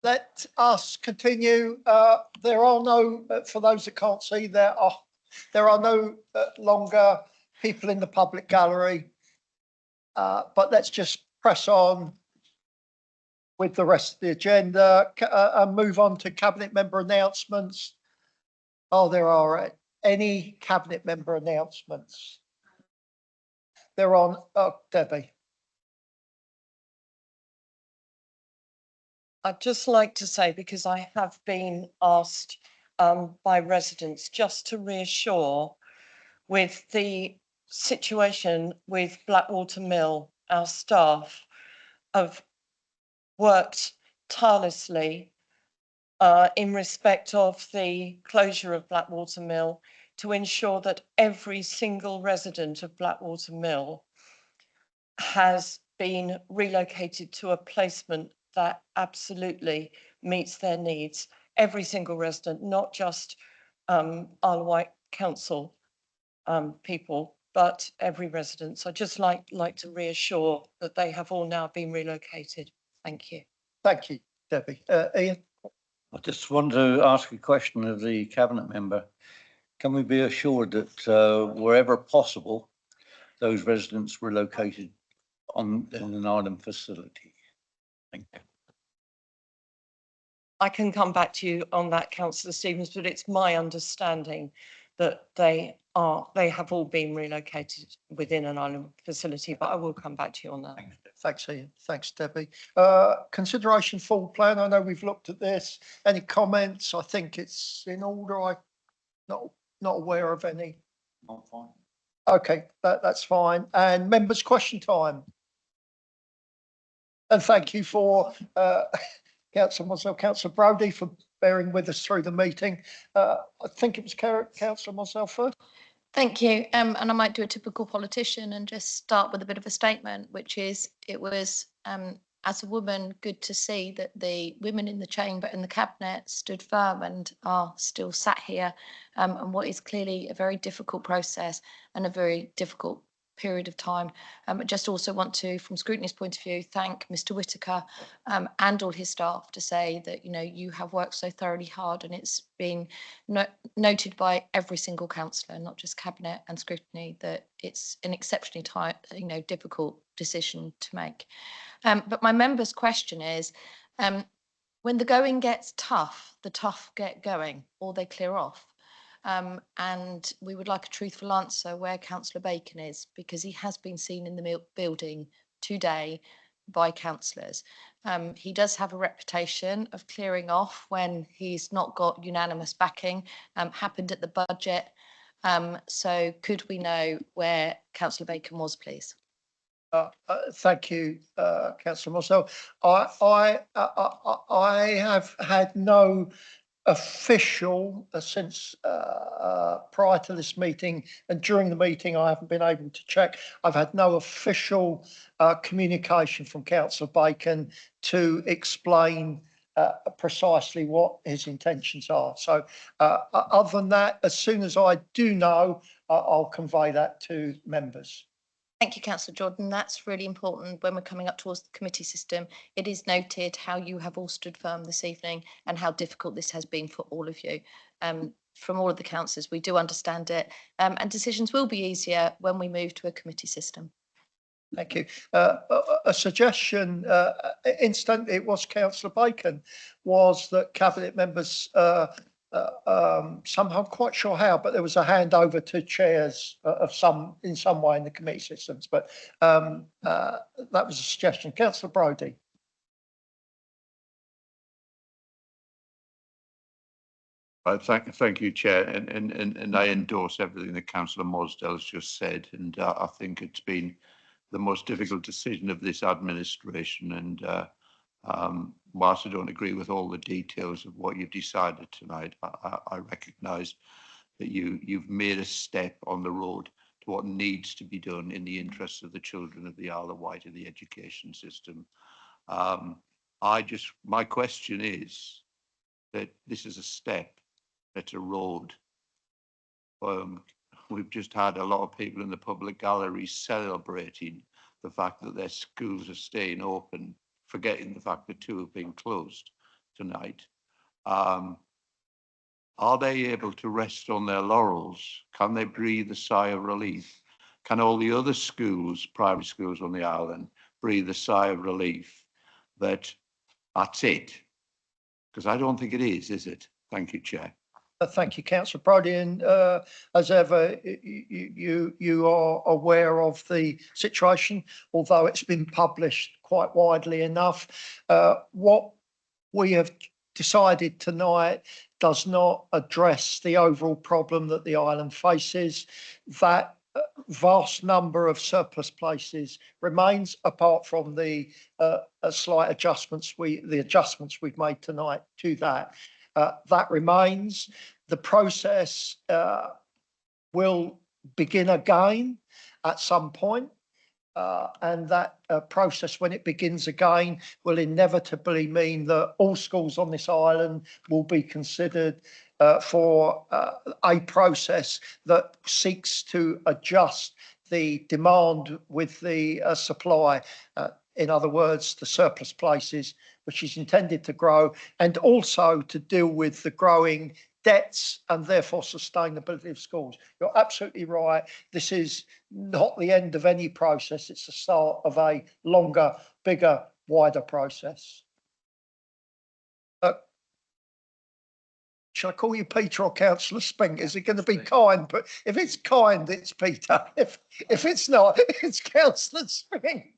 Let us continue. There are no, for those that can't see, there are no longer people in the public gallery. But let's just press on with the rest of the agenda and move on to cabinet member announcements. Oh, there are any cabinet member announcements? They're on, Debbie. I'd just like to say, because I have been asked by residents just to reassure with the situation with Blackwater Mill, our staff have worked tirelessly in respect of the closure of Blackwater Mill to ensure that every single resident of Blackwater Mill has been relocated to a placement that absolutely meets their needs. Every single resident, not just Isle of Wight Council people, but every resident. So I'd just like to reassure that they have all now been relocated. Thank you. Thank you, Debbie. Ian? I just want to ask a question of the cabinet member. Can we be assured that wherever possible, those residents were located in an island facility? Thank you. I can come back to you on that, Councillor Stevens, but it's my understanding that they have all been relocated within an island facility, but I will come back to you on that. Thanks, Ian. Thanks, Debbie. Consideration full plan. I know we've looked at this. Any comments? I think it's in order. I'm not aware of any. I'm fine. Okay, that's fine. And members' question time. And thank you for Councillor Brodie for bearing with us through the meeting. I think it was Councillor Moselle first. Thank you. And I might do a typical politician and just start with a bit of a statement, which is it was, as a woman, good to see that the women in the chamber and the cabinet stood firm and are still sat here and what is clearly a very difficult process and a very difficult period of time. I just also want to, from scrutiny's point of view, thank Mr. Whitaker and all his staff to say that, you know, you have worked so thoroughly hard, and it's been noted by every single councillor, not just cabinet and scrutiny, that it's an exceptionally difficult decision to make. But my member's question is, when the going gets tough, the tough get going, or they clear off. And we would like a truthful answer where Councillor Bacon is, because he has been seen in the building today by councillors. He does have a reputation of clearing off when he's not got unanimous backing, happened at the budget. So could we know where Councillor Bacon was, please? Thank you, Councillor Moselle. I have had no official since prior to this meeting, and during the meeting I haven't been able to check. I've had no official communication from Councillor Bacon to explain precisely what his intentions are. So other than that, as soon as I do know, I'll convey that to members. Thank you, Councillor Jordan. That's really important when we're coming up towards the committee system. It is noted how you have all stood firm this evening and how difficult this has been for all of you. From all of the councillors, we do understand it, and decisions will be easier when we move to a committee system. Thank you. A suggestion, incidentally, it was Councillor Bacon, was that cabinet members somehow, I'm quite sure how, but there was a handover to chairs in some way in the committee systems. But that was a suggestion. Councillor Brodie. Thank you, Chair, and I endorse everything that Councillor Mosdell has just said, and I think it's been the most difficult decision of this administration, and whilst I don't agree with all the details of what you've decided tonight, I recognise that you've made a step on the road to what needs to be done in the interests of the children of the Isle of Wight and the education system. My question is that this is a step, it's a road. We've just had a lot of people in the public gallery celebrating the fact that their schools are staying open forgetting the fact that 2 have been closed tonight. Are they able to rest on their laurels? Can they breathe a sigh of relief? Can all the other schools, primary schools on the island, breathe a sigh of relief that that's it? Because I don't think it is it? Thank you, Chair. Thank you, Councillor Brodie. And as ever, you are aware of the situation, although it's been published quite widely enough. What we have decided tonight does not address the overall problem that the island faces. That vast number of surplus places remains, apart from the slight adjustments we've made tonight to that. That remains. The process will begin again at some point. And that process, when it begins again, will inevitably mean that all schools on this island will be considered for a process that seeks to adjust the demand with the supply. In other words, the surplus places, which is intended to grow, and also to deal with the growing debts and therefore sustainability of schools. You're absolutely right. This is not the end of any process. It's the start of a longer, bigger, wider process. Shall I call you Peter or Councillor Spink? Is it going to be kind? But if it's kind, it's Peter. If it's not, it's Councillor Spink.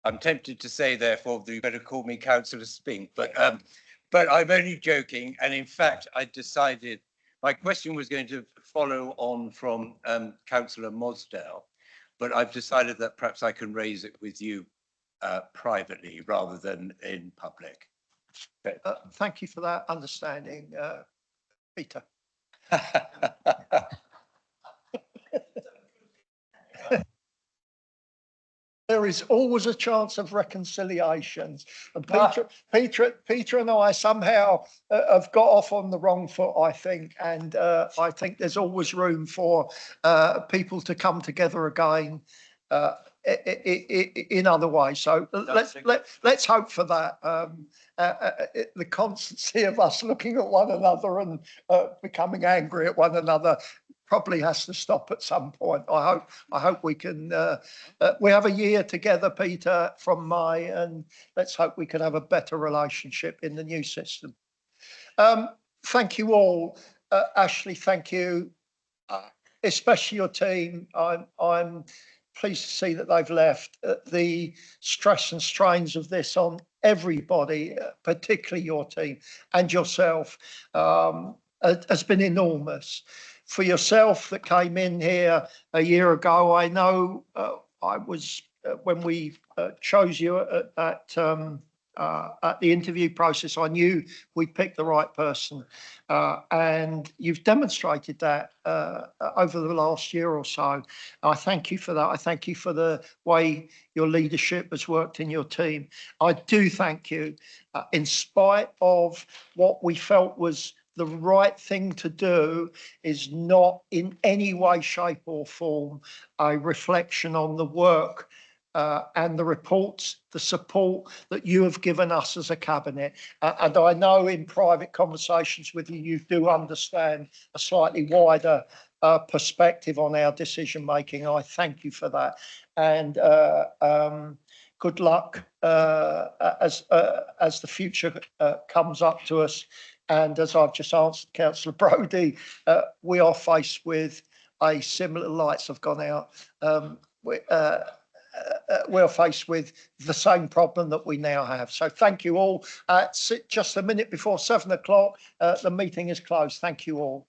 I'm tempted to say, therefore, that you better call me Councillor Spink, but I'm only joking. And in fact, I decided my question was going to follow on from Councillor Mosdell, but I've decided that perhaps I can raise it with you privately rather than in public. Thank you for that understanding, Peter. There is always a chance of reconciliations, and Peter and I somehow have got off on the wrong foot, I think, and I think there's always room for people to come together again in other ways. So let's hope for that. The constancy of us looking at one another and becoming angry at one another probably has to stop at some point. I hope we can. We have a year together, Peter, from May, and let's hope we can have a better relationship in the new system. Thank you all, Ashley. Thank you, especially your team. I'm pleased to see that they've left. The stress and strains of this on everybody, particularly your team and yourself, has been enormous. For yourself that came in here a year ago, I know I was, when we chose you at the interview process, I knew we'd picked the right person. And you've demonstrated that over the last year or so. I thank you for that. I thank you for the way your leadership has worked in your team. I do thank you, in spite of what we felt was the right thing to do, is not in any way, shape or form a reflection on the work and the reports, the support that you have given us as a cabinet. And I know in private conversations with you, you do understand a slightly wider perspective on our decision making. I thank you for that. And good luck as the future comes up to us. And as I've just answered Councillor Brodie, we are faced with a similar, lights have gone out. We're faced with the same problem that we now have. So thank you all. Just a minute before 7 o'clock, the meeting is closed. Thank you all.